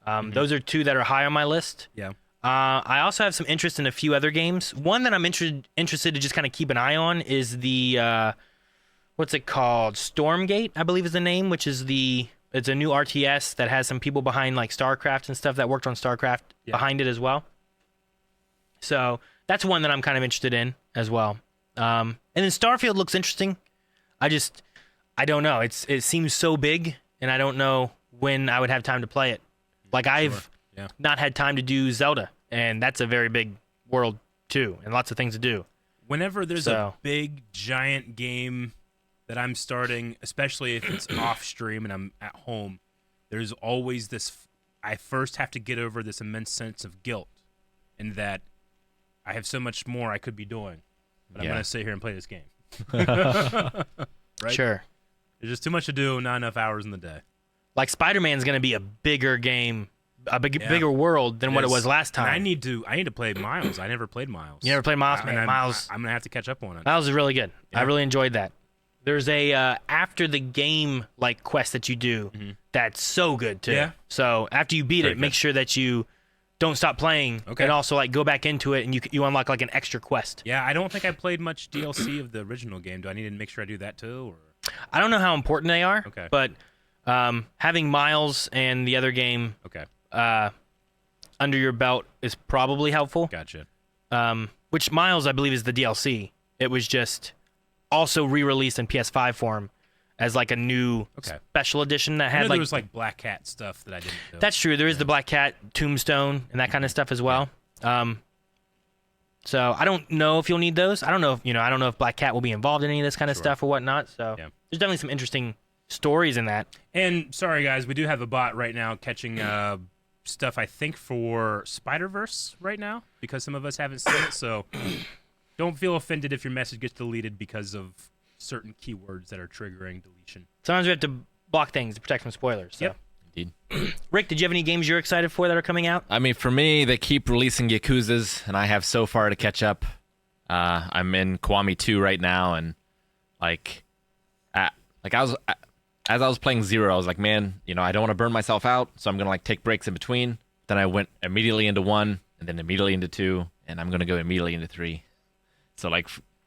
Those are two that are high on my list. Yeah. I also have some interest in a few other games. One that I'm interested to just kind of keep an eye on is the, what's it called? Stormgate, I believe is the name, which is it's a new RTS that has some people behind like StarCraft and stuff that worked on StarCraft behind it as well. So that's one that I'm kind of interested in as well. And then Starfield looks interesting. I don't know. It seems so big, and I don't know when I would have time to play it. Like I've not had time to do Zelda, and that's a very big world too, and lots of things to do. Whenever there's a big, giant game that I'm starting, especially if it's off stream and I'm at home, there's always this. I first have to get over this immense sense of guilt, in that I have so much more I could be doing, but I'm gonna sit here and play this game. Right? Sure. There's just too much to do, not enough hours in the day. Like Spider-Man's gonna be a bigger game, bigger world than what it was last time. And I need to play Miles. I never played Miles. You never played Miles, man. I'm gonna have to catch up on it. Miles is really good. Yeah. I really enjoyed that. There's a after the game like quest that you do that's so good too. Yeah. So after you beat it, make sure that you don't stop playing, and also like go back into it, and you unlock like an extra quest. Yeah, I don't think I played much DLC of the original game. Do I need to make sure I do that too? Or? I don't know how important they are. Okay. But having Miles and the other game under your belt is probably helpful. Gotcha. Which Miles, I believe, is the DLC. It was just also re-released in PS5 form as like a new special edition that had there was like Black Cat stuff that I didn't do. That's true. There is the Black Cat Tombstone and that kind of stuff as well. So I don't know if you'll need those. I don't know if Black Cat will be involved in any of this kind of stuff or whatnot. So there's definitely some interesting stories in that. And sorry guys, we do have a bot right now catching stuff I think for Spider-Verse right now because some of us haven't seen it. So don't feel offended if your message gets deleted because of certain keywords that are triggering deletion. Sometimes we have to block things to protect from spoilers. So. Yep. Indeed. Rick, did you have any games you're excited for that are coming out? I mean, for me, they keep releasing Yakuzas, and I have so far to catch up. I'm in Kiwami 2 right now, and as I was playing Zero, I was like, man, I don't want to burn myself out, so I'm gonna take breaks in between. Then I went immediately into 1, and then immediately into 2, and I'm gonna go immediately into 3. So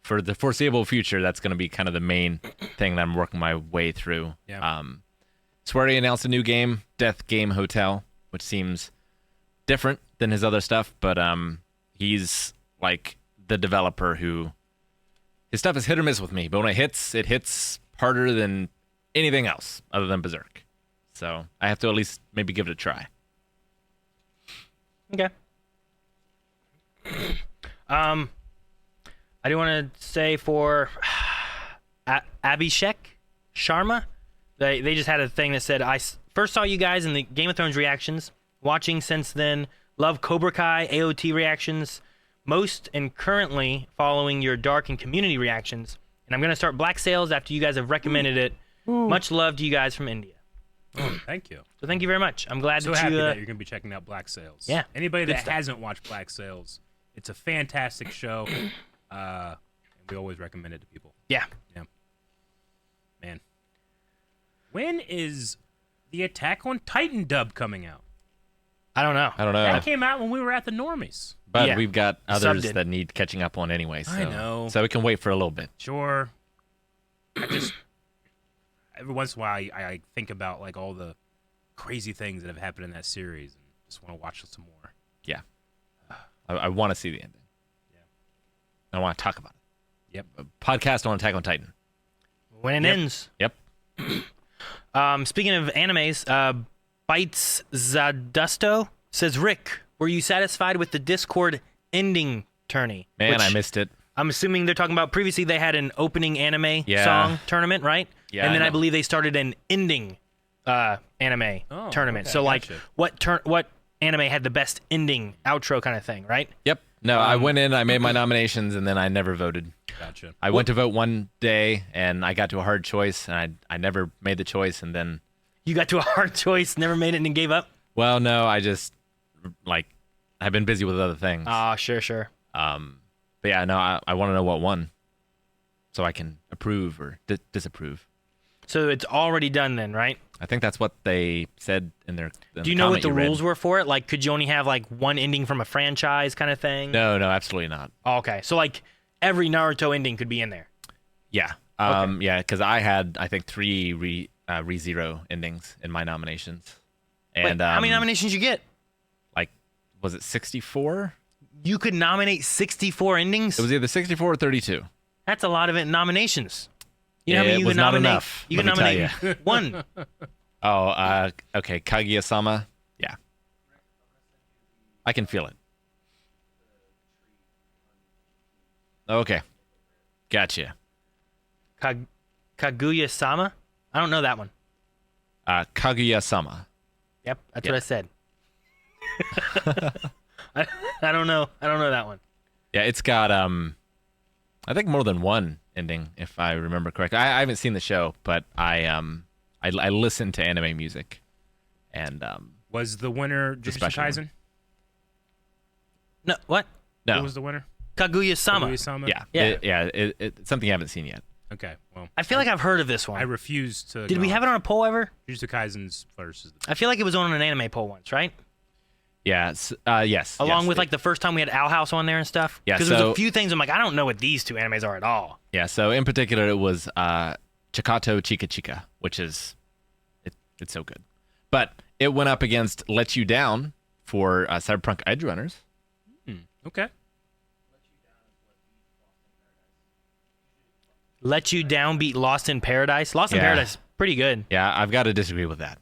for the foreseeable future, that's gonna be kind of the main thing that I'm working my way through. Yeah. Swery announced a new game, Death Game Hotel, which seems different than his other stuff, but he's like the developer who his stuff is hit or miss with me, but when it hits harder than anything else other than Berserk. So I have to at least maybe give it a try. Okay. I do want to say for Abhishek Sharma, they just had a thing that said, I first saw you guys in the Game of Thrones reactions, watching since then, love Cobra Kai, AOT reactions, most and currently following your Dark and Community reactions, and I'm going to start Black Sails after you guys have recommended it. Much love to you guys from India. Oh, thank you. So thank you very much. I'm glad so that happy you... that you're going to be checking out Black Sails. Yeah. Anybody that stuff. hasn't watched Black Sails, it's a fantastic show, and we always recommend it to people. Yeah. Yeah. Man. When is the Attack on Titan dub coming out? I don't know. That came out when we were at the Normies. But we've got others Subbed it. that need catching up on anyway. So, I know. So we can wait for a little bit. Sure. Every once in a while, I think about all the crazy things that have happened in that series, and just want to watch some more. Yeah. I want to see the ending. Yeah. I want to talk about it. Yep. A podcast on Attack on Titan. When it ends. Yep. Speaking of animes, Bites Zadusto says, Rick, were you satisfied with the Discord ending tourney? Man, Which I missed it. I'm assuming they're talking about previously they had an opening anime song tournament, right? Yeah. And then I I know. believe they started an ending anime tournament. okay, So gotcha. what anime had the best ending outro kind of thing, right? Yep. No, I went in, I made my nominations, and then I never voted. Gotcha. I went to vote one day, and I got to a hard choice, and I never made the choice, and then... You got to a hard choice, never made it, and gave up? Well, no, I just like I've been busy with other things. Sure. But yeah, no, I want to know what won, so I can approve or disapprove. So it's already done then, right? I think that's what they said in their. Do you know what the rules were for it? Like, could you only have like one ending from a franchise kind of thing? No, absolutely not. Oh, okay, so like every Naruto ending could be in there. Yeah, yeah, because I had I think 3 ReZero endings in my nominations, and Wait, how many nominations you get? Like, was it 64? You could nominate 64 endings. It was either 64 or 32. That's a lot of nominations. You know how many It you was can not nominate? enough. You let can me tell nominate you. one. Oh, okay, Kaguya-sama. Yeah, I can feel it. Okay, gotcha. Kaguya-sama? I don't know that one. Kaguya-sama. Yep, that's Yeah. what I said. I don't know. I don't know that one. Yeah, it's got I think more than one ending, if I remember correctly. I haven't seen the show, but I listen to anime music, and Was the winner Jujutsu special one. Kaisen? No, what? no, Who was the winner? Kaguya-sama. Kaguya-sama? yeah, it's something I haven't seen yet. Okay, well, I feel like I've heard of this one. I refuse to. Did we have it on a poll ever? Jujutsu Kaisen's versus the I feel like it was on an anime poll once, right? Yeah, yes. Along yes, with like the first time we had Owl House on there and stuff. Yeah, Because there's so- a few things I'm like, I don't know what these two animes are at all. yeah. So in particular, it was Chikato Chika Chika, which is it's so good, but it went up against Let You Down for Cyberpunk Edge Runners. Okay. Let You Down beat Lost in Paradise. Lost in Yeah. Paradise, pretty good. Yeah, I've got to disagree with that,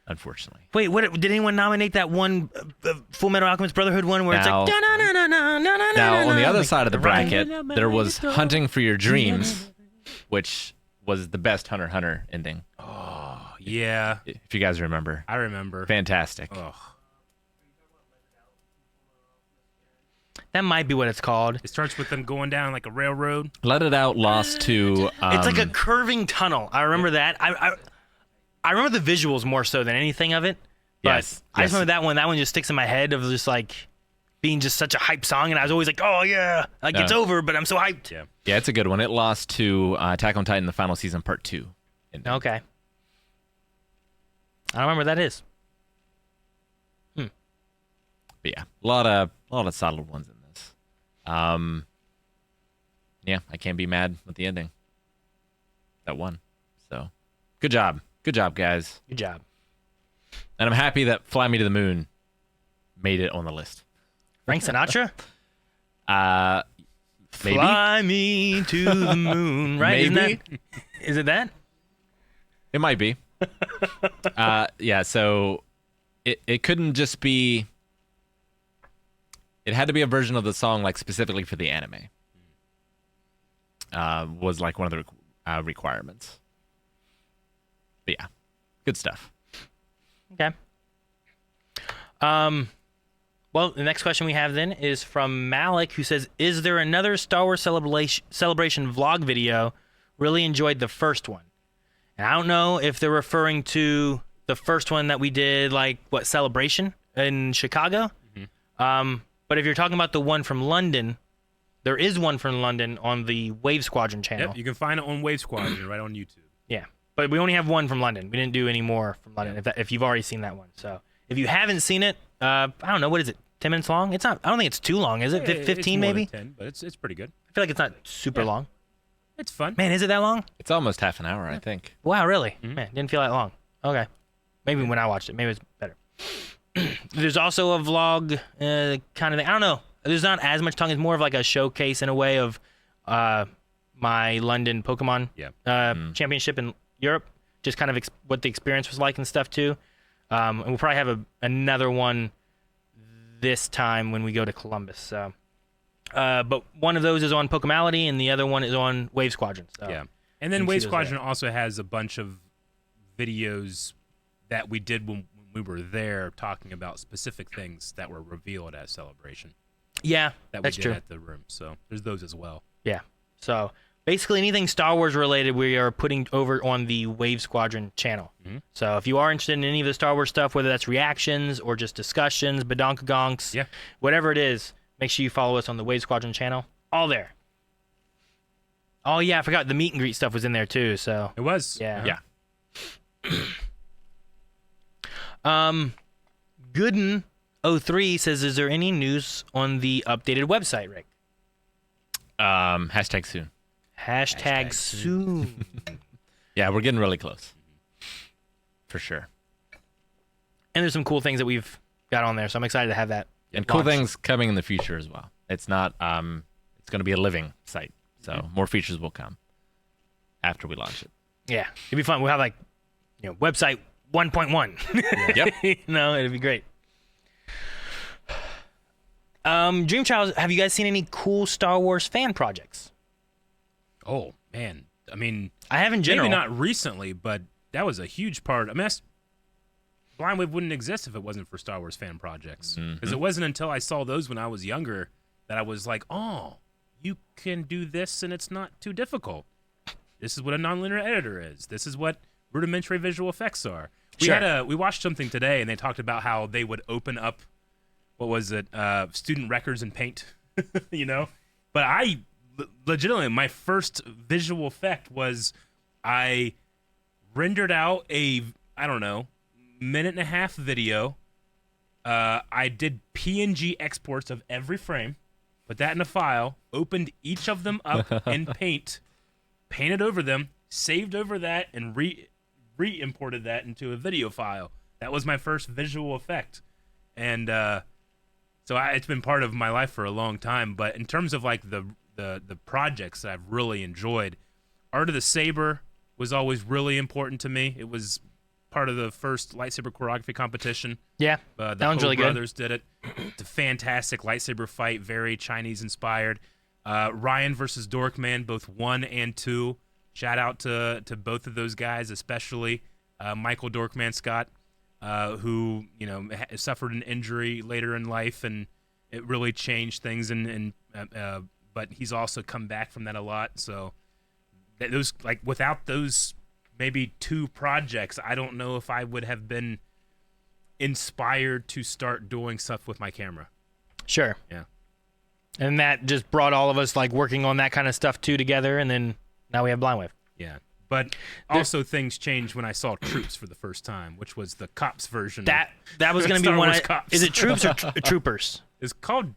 unfortunately. Wait, what? Did anyone nominate that one Full Metal Alchemist Brotherhood one where Now- it's like Now, on the other like, side of the right? bracket, there was Hunting for Your Dreams, which was the best Hunter x Hunter ending, Yeah, if you guys remember. I remember. Fantastic. Ugh. That might be what it's called. It starts with them going down like a railroad. Let It Out lost to. It's like a curving tunnel. I remember that. I remember the visuals more so than anything of it. But Yes, I just yes. remember that one. That one just sticks in my head of just like being just such a hype song, and I was always like, oh yeah, like it's over, but I'm so hyped. Yeah. Yeah, it's a good one. It lost to Attack on Titan, the final season, part 2. ending. Okay. I don't remember what that is. But yeah, a lot of solid ones in this. Yeah, I can't be mad with the ending. That won. So, good job, guys. Good job. And I'm happy that Fly Me to the Moon made it on the list. Frank Sinatra? Maybe. Fly me to the moon, right? Maybe. Is it that? It might be. Yeah, so it couldn't just be. It had to be a version of the song like specifically for the anime. Was like one of the requirements. But yeah, good stuff. Okay. Well, the next question we have then is from Malik, who says, "Is there another Star Wars celebration vlog video? Really enjoyed the first one." And I don't know if they're referring to the first one that we did, like what Celebration in Chicago. But if you're talking about the one from London, there is one from London on the Wave Squadron channel. Yep, you can find it on Wave Squadron right on YouTube. Yeah, but we only have one from London. We didn't do any more from London. If you've already seen that one, so if you haven't seen it, I don't know, what is it? 10 minutes long? It's not. I don't think it's too long, is it? It's 15 more than maybe? 10, but it's pretty good. I feel like it's not super long. It's fun. Man, is it that long? It's almost half an hour, I think. Wow, really? Man, didn't feel that long. Okay, maybe when I watched it, maybe it's better. There's also a vlog kind of thing. I don't know. There's not as much talking. It's more of like a showcase in a way of my London Pokemon championship in Europe. Just kind of what the experience was like and stuff too. And we'll probably have another one this time when we go to Columbus. So, but one of those is on Pokemality and the other one is on Wave Squadron. So. Yeah. And then You can Wave see those Squadron also has a bunch of videos that we did when we were there talking about specific things that were revealed at Celebration Yeah, that we that's did true. at the room. So there's those as well. Yeah. So basically anything Star Wars related, we are putting over on the Wave Squadron channel. Mm-hmm. So if you are interested in any of the Star Wars stuff, whether that's reactions or just discussions, badonkagonks, whatever it is, make sure you follow us on the Wave Squadron channel. All there. Oh yeah, I forgot the meet and greet stuff was in there too. So It was. yeah. Gooden03 says, "Is there any news on the updated website, Rick?" Hashtag soon. Hashtag soon. Yeah, we're getting really close. For sure. And there's some cool things that we've got on there, so I'm excited to have that. And cool launched. things coming in the future as well. It's not it's going to be a living site. So more features will come after we launch it. Yeah, it'd be fun. We'll have like, website 1.1. Yep. It'd be great. Dreamchild, have you guys seen any cool Star Wars fan projects? Oh man, I mean, I have in general. maybe not recently, but that was a huge part. I mean, Blind Wave wouldn't exist if it wasn't for Star Wars fan projects. Because it wasn't until I saw those when I was younger that I was like, oh, you can do this and it's not too difficult. This is what a nonlinear editor is. This is what rudimentary visual effects are. We watched something today and they talked about how they would open up, what was it, student records in Paint, But I legitimately, my first visual effect was I rendered out a, I don't know, minute and a half video. I did PNG exports of every frame, put that in a file, opened each of them up in Paint, painted over them, saved over that, and re-imported that into a video file. That was my first visual effect. And so it's been part of my life for a long time. But in terms of like the projects that I've really enjoyed, Art of the Saber was always really important to me. It was part of the first lightsaber choreography competition. Yeah, the that one's Ho really good. brothers did it. It's a fantastic lightsaber fight, very Chinese inspired. Ryan versus Dorkman, both 1 and 2. Shout out to both of those guys, especially Michael Dorkman Scott, who suffered an injury later in life, and it really changed things. But he's also come back from that a lot. So those, like, without those maybe 2 projects, I don't know if I would have been inspired to start doing stuff with my camera. Sure. Yeah. And that just brought all of us like working on that kind of stuff too together, and then now we have Blind Wave. Yeah. But also things changed when I saw Troops for the first time, which was the Cops version. That was going to be Star one. Wars Cops. Is it Troops or Troopers? It's called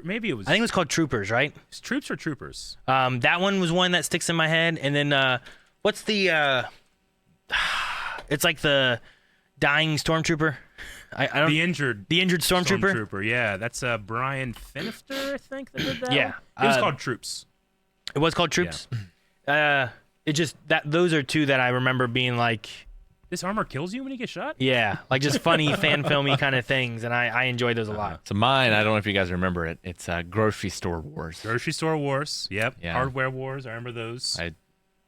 maybe it was. I think it was called Troopers, right? It's Troops or Troopers. That one was one that sticks in my head, and then what's the? It's like the dying stormtrooper. I don't. The injured stormtrooper. Stormtrooper, yeah, that's Brian Finifter, I think, that did that. Yeah. One. It was called Troops. It was called Troops. It just those are 2 that I remember being like, This armor kills you when you get shot? yeah, like just funny fan filmy kind of things, and I enjoyed those a lot. So mine, I don't know if you guys remember it. It's Grocery Store Wars. Grocery Store Wars. Yep. Yeah. Hardware Wars. I remember those.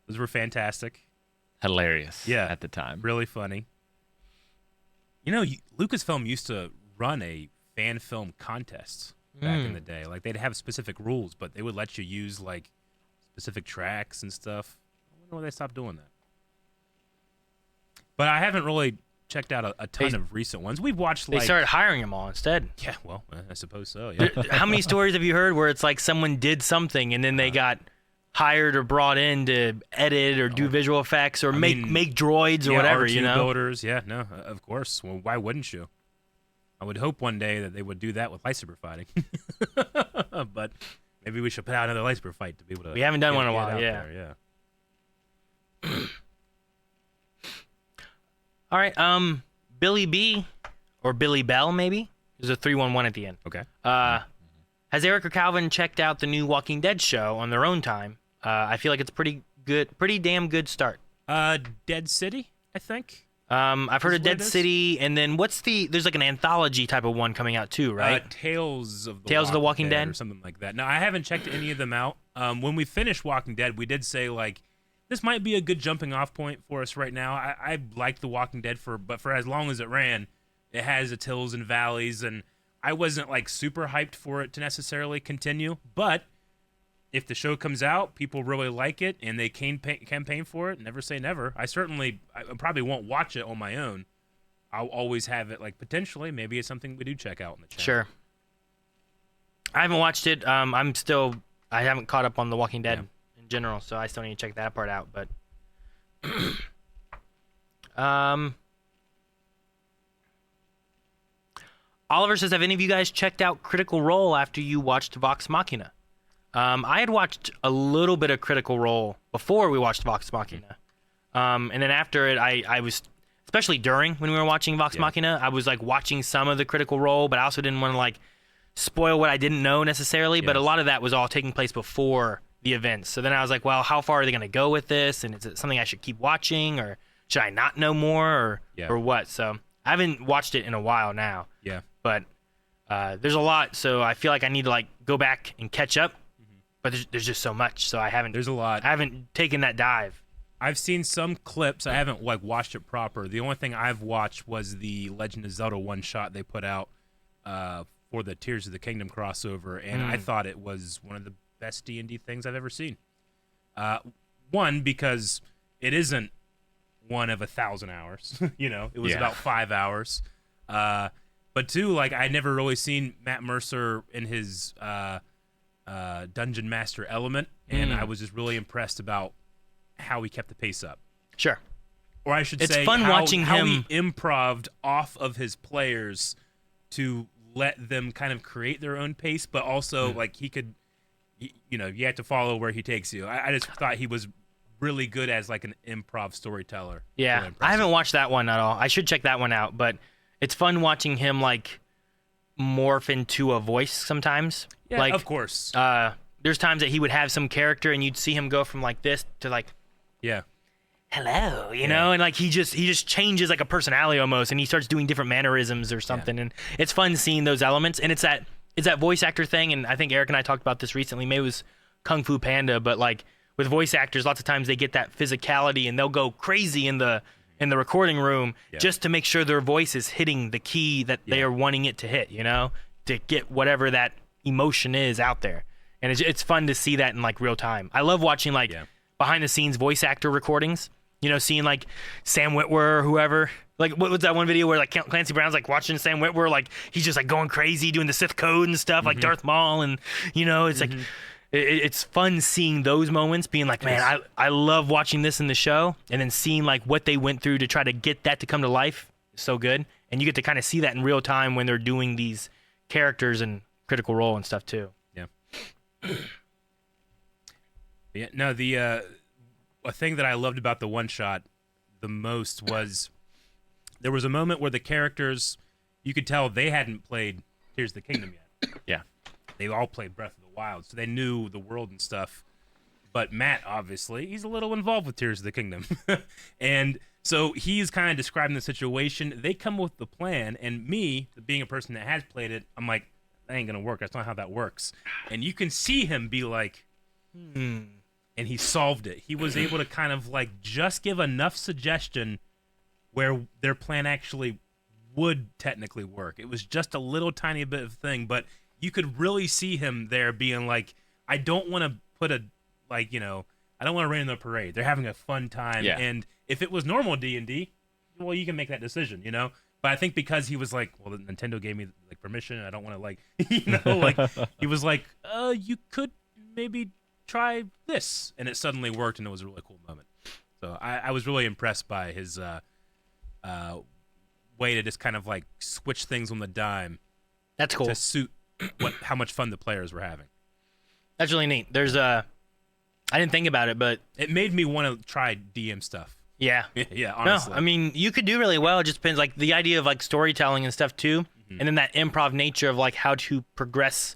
Those were fantastic. Hilarious. Yeah. At the time. Really funny. Lucasfilm used to run a fan film contest back in the day. Like, they'd have specific rules, but they would let you use like specific tracks and stuff. I wonder why they stopped doing that. But I haven't really checked out a ton of recent ones. We've watched They started hiring them all instead. Yeah, well, I suppose so. Yeah. How many stories have you heard where it's like someone did something and then they got hired or brought in to edit or do visual effects or make droids or whatever, R2 builders. Yeah, no, of course. Well, why wouldn't you? I would hope one day that they would do that with lightsaber fighting. But maybe we should put out another lightsaber fight to be able to. We haven't done one in a get while. out Yeah. there, All right. Billy B or Billy Bell maybe. There's a 311 at the end. Okay. Has Eric or Calvin checked out the new Walking Dead show on their own time? I feel like it's pretty damn good start. Dead City, I think. I've heard of what it Dead is? City, and then there's like an anthology type of one coming out too, right? Tales of the Walking Dead or something like that. No, I haven't checked any of them out. When we finished Walking Dead, we did say like this might be a good jumping off point for us right now. I liked The Walking Dead but for as long as it ran, it has its hills and valleys, and I wasn't like super hyped for it to necessarily continue, but if the show comes out, people really like it, and they campaign for it, never say never. I probably won't watch it on my own. I'll always have it, like, potentially. Maybe it's something we do check out on the channel. Sure. I haven't watched it. I haven't caught up on The Walking Dead in general, so I still need to check that part out. But, Oliver says, have any of you guys checked out Critical Role after you watched Vox Machina? I had watched a little bit of Critical Role before we watched Vox Machina. And then after it, I was, especially during when we were watching Vox Machina, I was like watching some of the Critical Role, but I also didn't want to like spoil what I didn't know necessarily. But a lot of that was all taking place before the events. So then I was like, well, how far are they going to go with this? And is it something I should keep watching, or should I not know more, or what? So I haven't watched it in a while now. Yeah. But there's a lot, so I feel like I need to like go back and catch up. But there's just so much, so I haven't. There's a lot. I haven't taken that dive. I've seen some clips. I haven't like watched it proper. The only thing I've watched was the Legend of Zelda one-shot they put out for the Tears of the Kingdom crossover, and I thought it was one of the best D&D things I've ever seen. One, because it isn't one of 1,000 hours. It was about 5 hours. But two, like, I'd never really seen Matt Mercer in his dungeon master element, and I was just really impressed about how he kept the pace up. Sure. Or I should it's say, fun how watching him he improved off of his players to let them kind of create their own pace, but also like he could, you have to follow where he takes you. I just thought he was really good as like an improv storyteller. Yeah, really I haven't watched that one at all. I should check that one out, but it's fun watching him like morph into a voice sometimes. Yeah, like, of course. There's times that he would have some character and you'd see him go from like this to like, hello, you know, and like he just changes like a personality almost, and he starts doing different mannerisms or something, and it's fun seeing those elements. And it's that voice actor thing, and I think Eric and I talked about this recently. Maybe it was Kung Fu Panda, but like with voice actors, lots of times they get that physicality and they'll go crazy in the recording room just to make sure their voice is hitting the key that they are wanting it to hit, to get whatever that emotion is out there. And it's fun to see that in like real time. I love watching like behind the scenes voice actor recordings, seeing like Sam Witwer or whoever. Like what was that one video where like Clancy Brown's like watching Sam Witwer, like he's just like going crazy doing the Sith code and stuff, like Darth Maul, and it's like it's fun seeing those moments, being like, man, I love watching this in the show, and then seeing like what they went through to try to get that to come to life is so good. And you get to kind of see that in real time when they're doing these characters and Critical Role and stuff too. Yeah, no, a thing that I loved about the one shot the most was there was a moment where the characters, you could tell they hadn't played Tears of the Kingdom yet. Yeah. They all played Breath of the Wild, so they knew the world and stuff. But Matt, obviously, he's a little involved with Tears of the Kingdom. And so he's kind of describing the situation. They come with the plan, and me, being a person that has played it, I'm like, that ain't going to work. That's not how that works. And you can see him be like, and he solved it. He was able to kind of like just give enough suggestion where their plan actually would technically work. It was just a little tiny bit of thing, but you could really see him there being like, I don't want to put a, like, I don't want to rain on the parade. They're having a fun time. Yeah. And if it was normal D&D, well, you can make that decision, But I think because he was like, well, Nintendo gave me like permission, and I don't want to like, like he was like, you could maybe try this, and it suddenly worked, and it was a really cool moment. So I was really impressed by his way to just kind of like switch things on the dime. That's cool. To suit how much fun the players were having. That's really neat. There's I didn't think about it, but it made me want to try DM stuff. Yeah. Yeah, honestly. No, I mean, you could do really well. It just depends, like, the idea of, like, storytelling and stuff, too. And then that improv nature of, like, how to progress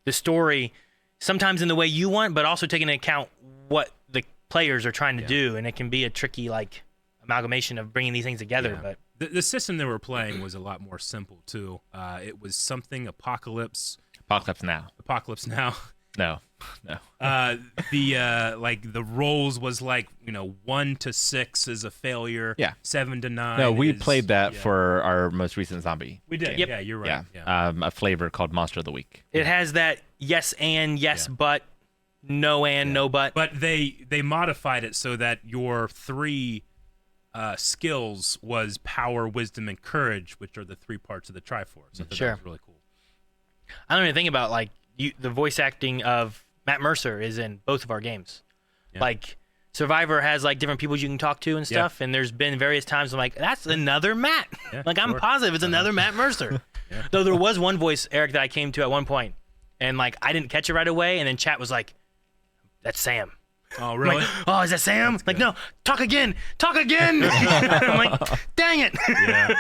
the story, sometimes in the way you want, but also taking into account what the players are trying to do. And it can be a tricky, like, amalgamation of bringing these things together. Yeah. But the system they were playing was a lot more simple, too. It was something Apocalypse Now. No. The rolls was like 1 to 6 is a failure. Yeah. 7 to 9. No, we played that for our most recent zombie. We did. Yep. Yeah, you're right. Yeah. Yeah. A flavor called Monster of the Week. it has that yes, but no but. But they modified it so that your 3 skills was power, wisdom, and courage, which are the 3 parts of the Triforce. I thought Sure. that was really cool. I don't even think about like the voice acting of Matt Mercer is in both of our games. Yeah. Like Survivor has like different people you can talk to and stuff, and there's been various times I'm like, that's another Matt. Yeah, like I'm sure. positive it's another Matt Mercer. Yeah. Though there was one voice, Eric, that I came to at one point, and like I didn't catch it right away, and then chat was like, "That's Sam." Oh, I'm really? like, oh, is that Sam? That's Like, good. no, talk again. I'm like, dang it. Yeah.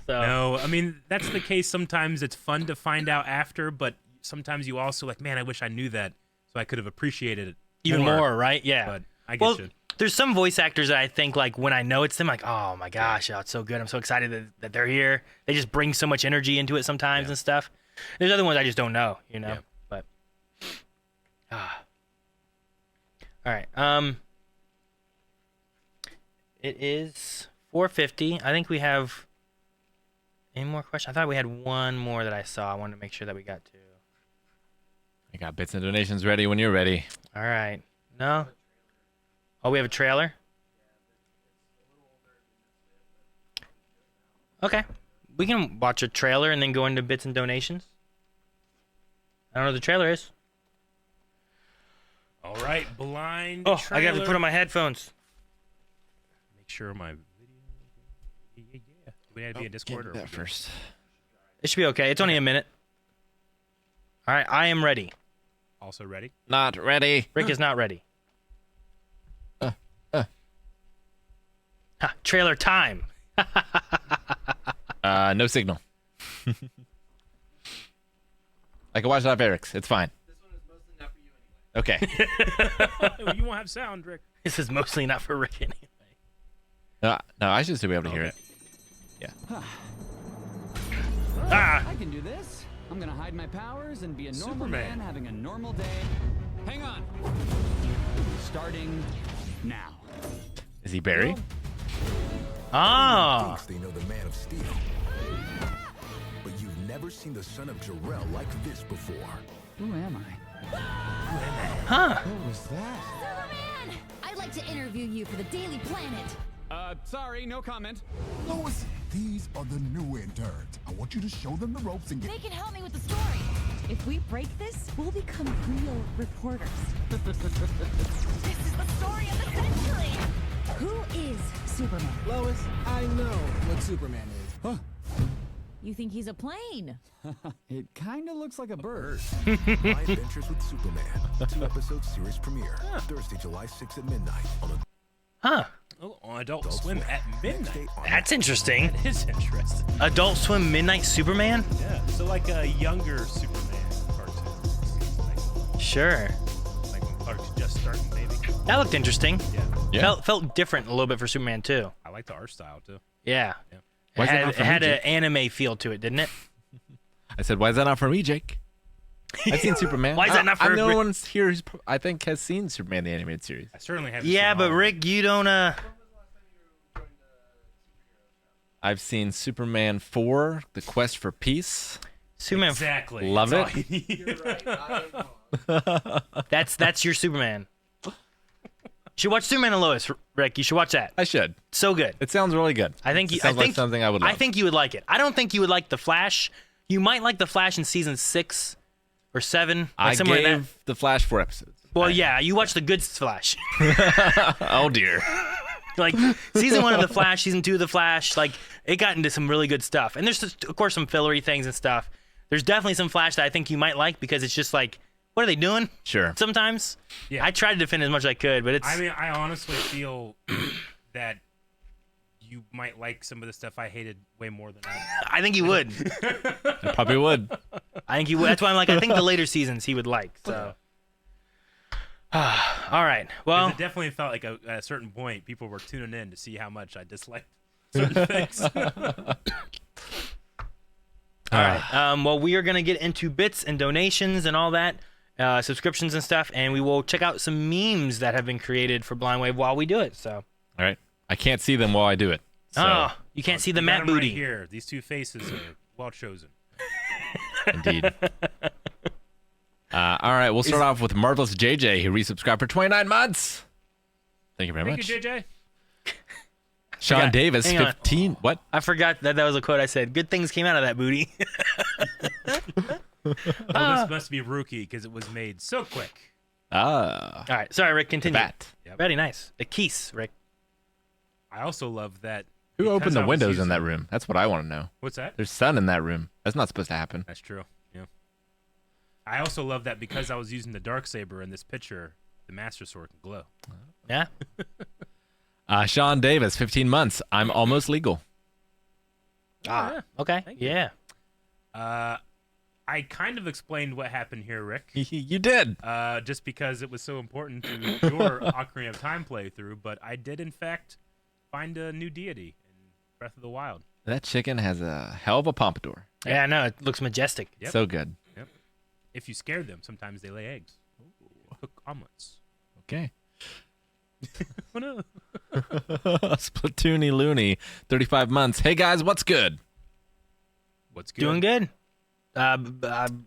So, No, I mean, that's the case. Sometimes it's fun to find out after, but sometimes you also like, man, I wish I knew that so I could have appreciated it even more, right? Yeah. But I get Well, you. there's some voice actors that I think like when I know it's them, like, oh my gosh, oh, it's so good. I'm so excited that they're here. They just bring so much energy into it sometimes and stuff. There's other ones I just don't know, you know. Yeah. But all right. It is 4:50. I think we have any more questions. I thought we had one more that I saw. I wanted to make sure that we got to. I got bits and donations ready when you're ready. All right. No. Oh, we have a trailer. Okay. We can watch a trailer and then go into bits and donations. I don't know what the trailer is. All right, blind. Oh, I got to trailer. put on my headphones. Make sure my video. Yeah. Do we have to be in Discord or that first. It should be okay. It's only a minute. All right, I am ready. also ready? Not ready. Rick is not ready. Ha, trailer time. No signal. I can watch it off Eric's. It's fine. This one is mostly not for you anyway. Okay. You won't have sound, Rick. This is mostly not for Rick anyway. No, I should still be able to hear it. Ah! I can do this. I'm gonna hide my powers and be a normal Superman. man having a normal day. Hang on. Starting now. Is he Barry? Ah! Thinks they know the Man of Steel. But you've never seen the son of Jor-El like this before. Who am I? Huh? What was that? Superman! I'd like to interview you for the Daily Planet. Sorry, no comment. Lois, these are the new interns. I want you to show them the ropes and get... They can help me with the story. If we break this, we'll become real reporters. This is the story of the century. Who is Superman? Lois, I know what Superman is. Huh? You think he's a plane? It kinda looks like a bird. My Adventures with Superman. 2-episode series premiere. Thursday, July 6th at midnight. On Huh? Oh, on Adult Swim at Next day midnight. on That's interesting. That is interesting. Adult Swim Midnight Superman? Yeah. So like a younger Superman cartoon. Sure. Like when Clark's just starting, maybe. That looked interesting. Yeah. Yeah. Felt different a little bit for Superman too. I like the art style too. Yeah. Yeah. Why It is it had, not for it had me, an Jake? anime feel to it, didn't it? I said, why is that not for me, Jake? I've seen Superman. Why is that not for I'm the only Rick? one here who's, I think, has seen Superman, the animated series. I certainly haven't. Yeah, seen but all of Rick, you don't I've seen Superman 4, The Quest for Peace. Superman. Exactly. Love That's it. all you need. You're right. I am wrong. That's your Superman. You should watch Superman and Lois, Rick. You should watch that. I should. So good. It sounds really good. I think it you, sounds I think like something I would love. I think you would like it. I don't think you would like the Flash. You might like the Flash in season 6 or 7. Like I somewhere in that. gave The Flash 4 episodes. Well, yeah, you watch the good Flash. Oh, dear. Like season 1 of the Flash, season 2 of the Flash, like it got into some really good stuff. And there's just, of course, some fillery things and stuff. There's definitely some Flash that I think you might like because it's just like, what are they doing? Sure. Sometimes. Yeah. I tried to defend as much as I could, but it's. I mean, I honestly feel that you might like some of the stuff I hated way more than I. I think you would. I probably would. I think you would. That's why I'm like, I think the later seasons he would like. So. All right. 'Cause Well, it definitely felt like at a certain point, people were tuning in to see how much I disliked certain things. all right. Well, we are gonna get into bits and donations and all that, subscriptions and stuff, and we will check out some memes that have been created for Blind Wave while we do it. So. All right. I can't see them while I do it. So, Oh, you can't see the You got Matt 'em booty. right here. These two faces are well chosen. indeed. All right, we'll start off with Marvelous JJ, who resubscribed for 29 months. Thank you very much. Thank you, JJ. Sean Davis, hang on. 15. What? I forgot that was a quote I said. Good things came out of that booty. Well, this must be rookie because it was made so quick. Ah. All right. Sorry, Rick. Continue. Bat. Yep. Very nice. A keys, Rick. I also love that. Who because opened the I was windows in that using- room? That's what I want to know. What's that? There's sun in that room. That's not supposed to happen. That's true. Yeah. I also love that because I was using the Darksaber in this picture, the Master Sword can glow. Yeah. Sean Davis, 15 months. I'm almost legal. Okay. Thank you. Yeah. I kind of explained what happened here, Rick. You did. Just because it was so important to your Ocarina of Time playthrough, but I did in fact find a new deity in Breath of the Wild. That chicken has a hell of a pompadour. Yeah. I know. It looks majestic. Yep. So good. Yep. If you scared them, sometimes they lay eggs. Cook omelets. Okay. Oh no. Splatoony Looney, 35 months. Hey guys, what's good? What's good? Doing good.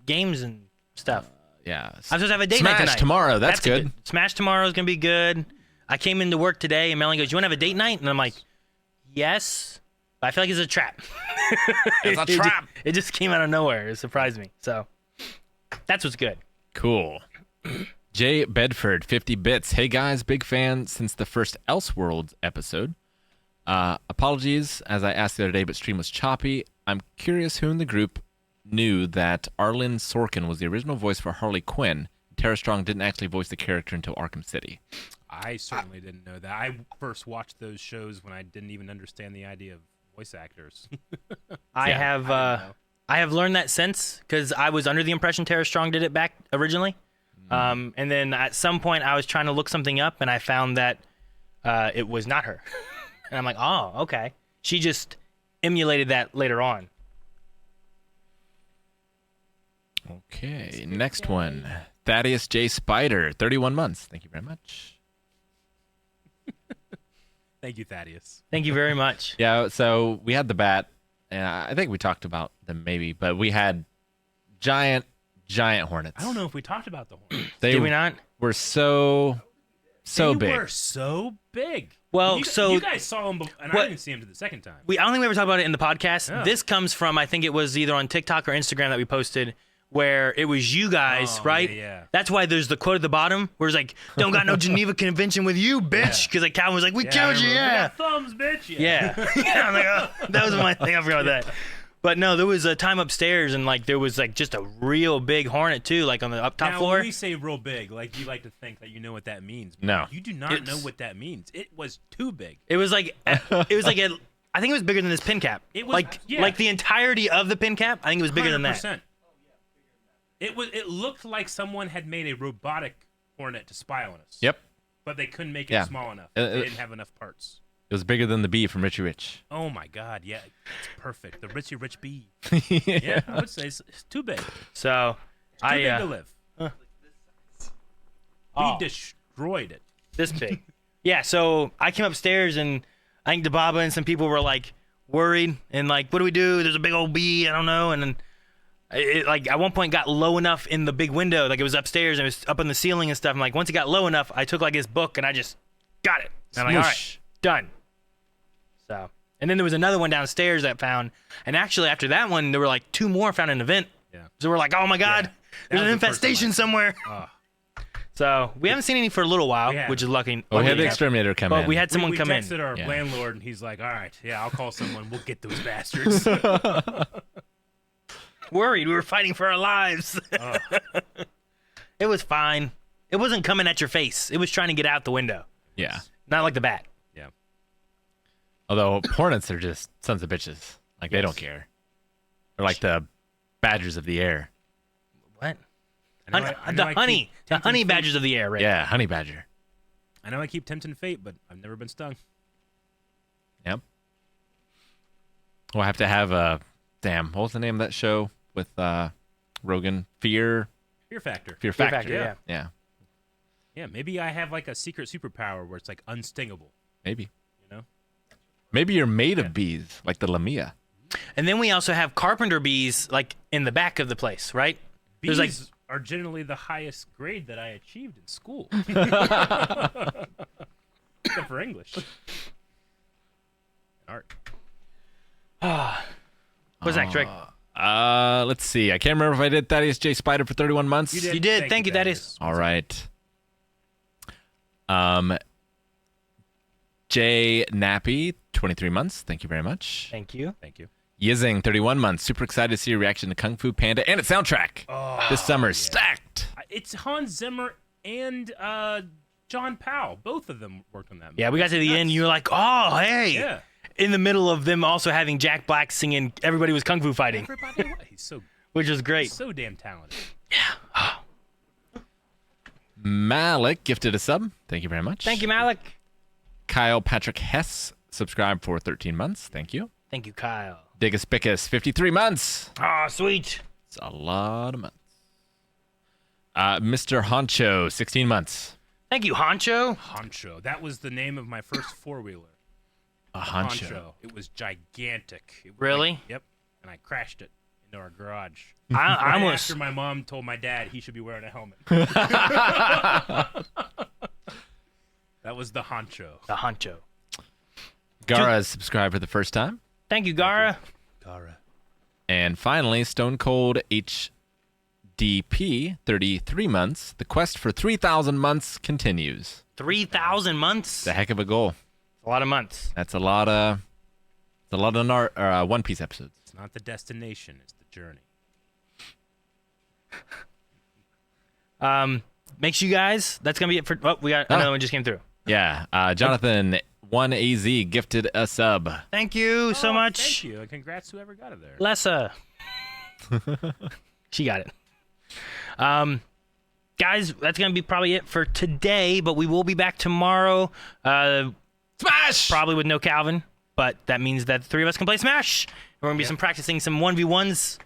Games and stuff. Yeah. I'm supposed to have a date night Smash tonight. tomorrow. That's good. Smash tomorrow is gonna be good. I came into work today and Melanie goes, "You want to have a date night?" And I'm like, "Yes." But I feel like it's a trap. It's a It ju- trap. It just came out of nowhere. It surprised me. So that's what's good. Cool. Jay Bedford, 50 bits. Hey guys, big fan since the first Elseworlds episode. Apologies, as I asked the other day, but stream was choppy. I'm curious who in the group knew that Arlen Sorkin was the original voice for Harley Quinn. Tara Strong didn't actually voice the character until Arkham City. I certainly didn't know that. I first watched those shows when I didn't even understand the idea of voice actors. I Yeah, have learned that since because I was under the impression Tara Strong did it back originally. And then at some point I was trying to look something up and I found that it was not her. And I'm like, oh, okay. She just emulated that later on. Okay, next one. Thaddeus J. Spider, 31 months. Thank you very much. Thank you, Thaddeus. Thank you very much. Yeah, so we had the bat, and I think we talked about them maybe, but we had giant hornets. I don't know if we talked about the horns. They Did we not? were so They big. were so big. Well, you guys saw them, and I what- didn't see them the second time. I don't think we ever talked about it in the podcast. Yeah. This comes from, I think it was either on TikTok or Instagram that we posted, where it was you guys, Oh, right? yeah. That's why there's the quote at the bottom where it's like, "Don't got no Geneva Convention with you, bitch," because like Calvin was like, "We I killed you, remember. yeah." We got thumbs, bitch. Yeah. Yeah, I'm like, oh, that was my thing. I forgot about that. But no, there was a time upstairs and like there was like just a real big hornet too, like on the up top Now, floor. when we say real big, like you like to think that you know what that means. but No. You do not know what that means. It was too big. It was like I think it was bigger than this pin cap. It was- like yeah. like the entirety of the pin cap. I think it was bigger than that. 100%. It looked like someone had made a robotic hornet to spy on us. Yep. But they couldn't make it Yeah. small enough. Uh, They didn't have enough parts. It was bigger than the bee from Richie Rich. Oh my God, yeah, it's perfect. The Richie Rich bee. Yeah. Yeah, I would say it's too big. So It's too big I to live. Oh. We destroyed it. this big. Yeah, so I came upstairs and I think DeBaba and some people were like worried and like, what do we do? There's a big old bee. I don't know. And then it like at one point got low enough in the big window, like it was upstairs and it was up on the ceiling and stuff. I'm like, once it got low enough, I took like his book and I just got it. And I'm like, all right, Smoosh. done. So, and then there was another one downstairs that found, and actually after that one, there were like two more found in an event. Yeah. So we're like, oh my God, there's an was the first one infestation I- somewhere. Oh. So we haven't seen any for a little while, We have. which is lucky. Oh, we had the lucky. exterminator come But in. we had someone we come in. texted our Yeah. landlord, and he's like, "All right, yeah, I'll call someone. We'll get those bastards." Worried. We were fighting for our lives. It was fine. It wasn't coming at your face. It was trying to get out the window. Yeah. Not like the bat. yeah. Although hornets are just sons of bitches. Like they don't care. They're like the badgers of the air. What? I know I The keep honey tempting fate. badgers of the air, right? Yeah, honey badger. I know I keep tempting fate, but I've never been stung. Yep. We'll have to have a damn. What was the name of that show with Rogan? Fear Fear factor. Factor. yeah. Yeah. Yeah, maybe I have like a secret superpower where it's like unstingable. Maybe. You know? Maybe you're made of bees, like the Lamia. And then we also have carpenter bees, like in the back of the place, right? There's like Bees are generally the highest grade that I achieved in school. Except for English. Art. What's next, Rick? Let's see. I can't remember if I did Thaddeus J. Spider for 31 months. You did. Thank you, Thaddeus. All right. Jay Nappy, 23 months. Thank you very much. Thank you. Thank you. Yizing, 31 months. Super excited to see your reaction to Kung Fu Panda and its soundtrack. This summer, stacked. It's Hans Zimmer and John Powell. Both of them worked on that movie. Yeah, we got to the end. You were like, oh, hey. Yeah. In the middle of them also having Jack Black singing Everybody Was Kung Fu Fighting, Everybody, he's so which was great. so damn talented. Malik gifted a sub. Thank you very much. Thank you, Malik. Kyle Patrick Hess subscribed for 13 months. Thank you. Thank you, Kyle. Diggus Pickus, 53 months. Oh, sweet. It's a lot of months. Mr. Honcho, 16 months. Thank you, Honcho. Honcho. That was the name of my first four-wheeler. A honcho. It was gigantic. It was Really? Yep. And I crashed it into our garage. I Right almost. after my mom told my dad he should be wearing a helmet. That was the Honcho. The Honcho. Gara has subscribed for the first time. Thank you, Gara. Gara. And finally, Stone Cold HDP, 33 months. The quest for 3,000 months continues. 3,000 months. It's a heck of a goal. A lot of months. That's a lot of One Piece episodes. It's not the destination, it's the journey. Make sure you guys. That's gonna be it for. Oh, we got another one just came through. Yeah. Jonathan 1AZ gifted a sub. Thank you so much. Thank you. And congrats to whoever got it there. Lessa. She got it. Guys, that's going to be probably it for today, but we will be back tomorrow. Smash! Probably with no Calvin, but that means that the three of us can play Smash. We're going to be some practicing some 1v1s,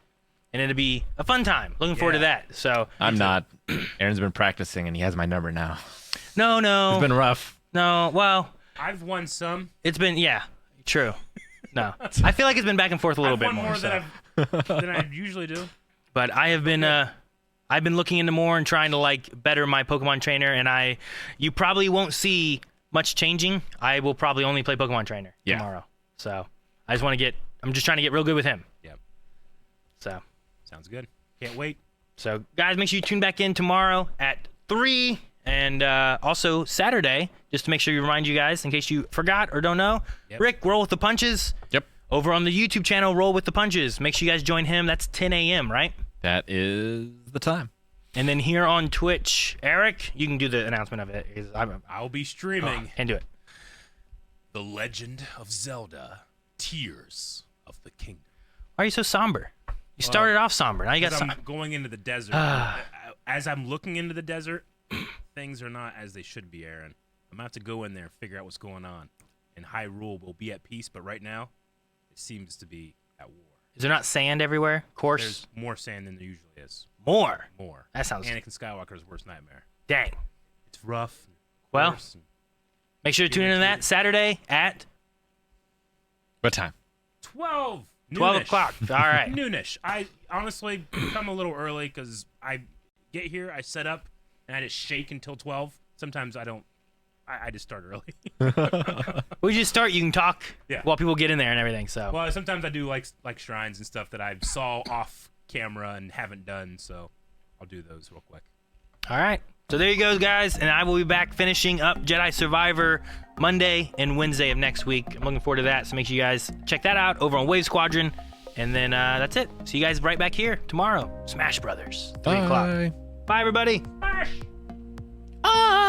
and it'll be a fun time. Looking forward to that. So I'm not. Aaron's been practicing, and he has my number now. No. It's been rough. No, well, I've won some. it's been, yeah, true. No. I feel like it's been back and forth a little I've bit won more. more so. than I usually do. But I have been I've been looking into more and trying to like better my Pokemon trainer, and you probably won't see much changing. I will probably only play Pokemon trainer tomorrow. So I'm just trying to get real good with him. Yep. So Sounds good. Can't wait. So guys, make sure you tune back in tomorrow at 3 and also Saturday, just to make sure you remind you guys in case you forgot or don't know. Yep. Rick, Roll with the Punches. Yep. Over on the YouTube channel, Roll with the Punches. Make sure you guys join him. That's 10 a.m., right? That is the time. And then here on Twitch, Eric, you can do the announcement of it. I'll be streaming Can't do it. The Legend of Zelda: Tears of the Kingdom. Why are you so somber? You started off somber. Now you got I'm going into the desert. As I'm looking into the desert, things are not as they should be, Aaron. I'm going to have to go in there and figure out what's going on. And Hyrule will be at peace, but right now, it seems to be at war. Is there not sand everywhere? Course. There's more sand than there usually is. More. More. That sounds. Anakin Skywalker's worst nightmare. Dang. It's rough. Well, make sure to tune in to that Saturday at What time? 12 o'clock. All right. Noonish. I honestly come a little early because I get here, I set up, and I just shake until 12. Sometimes I don't. I just start early. We just start. You can talk while people get in there and everything. So. Well, sometimes I do like shrines and stuff that I saw off camera and haven't done, so I'll do those real quick. All right. So there you go, guys, and I will be back finishing up Jedi Survivor Monday and Wednesday of next week. I'm looking forward to that, so make sure you guys check that out over on Wave Squadron. And then that's it. See you guys right back here tomorrow. Smash Brothers, 3 o'clock. Bye, everybody. Smash! Ah!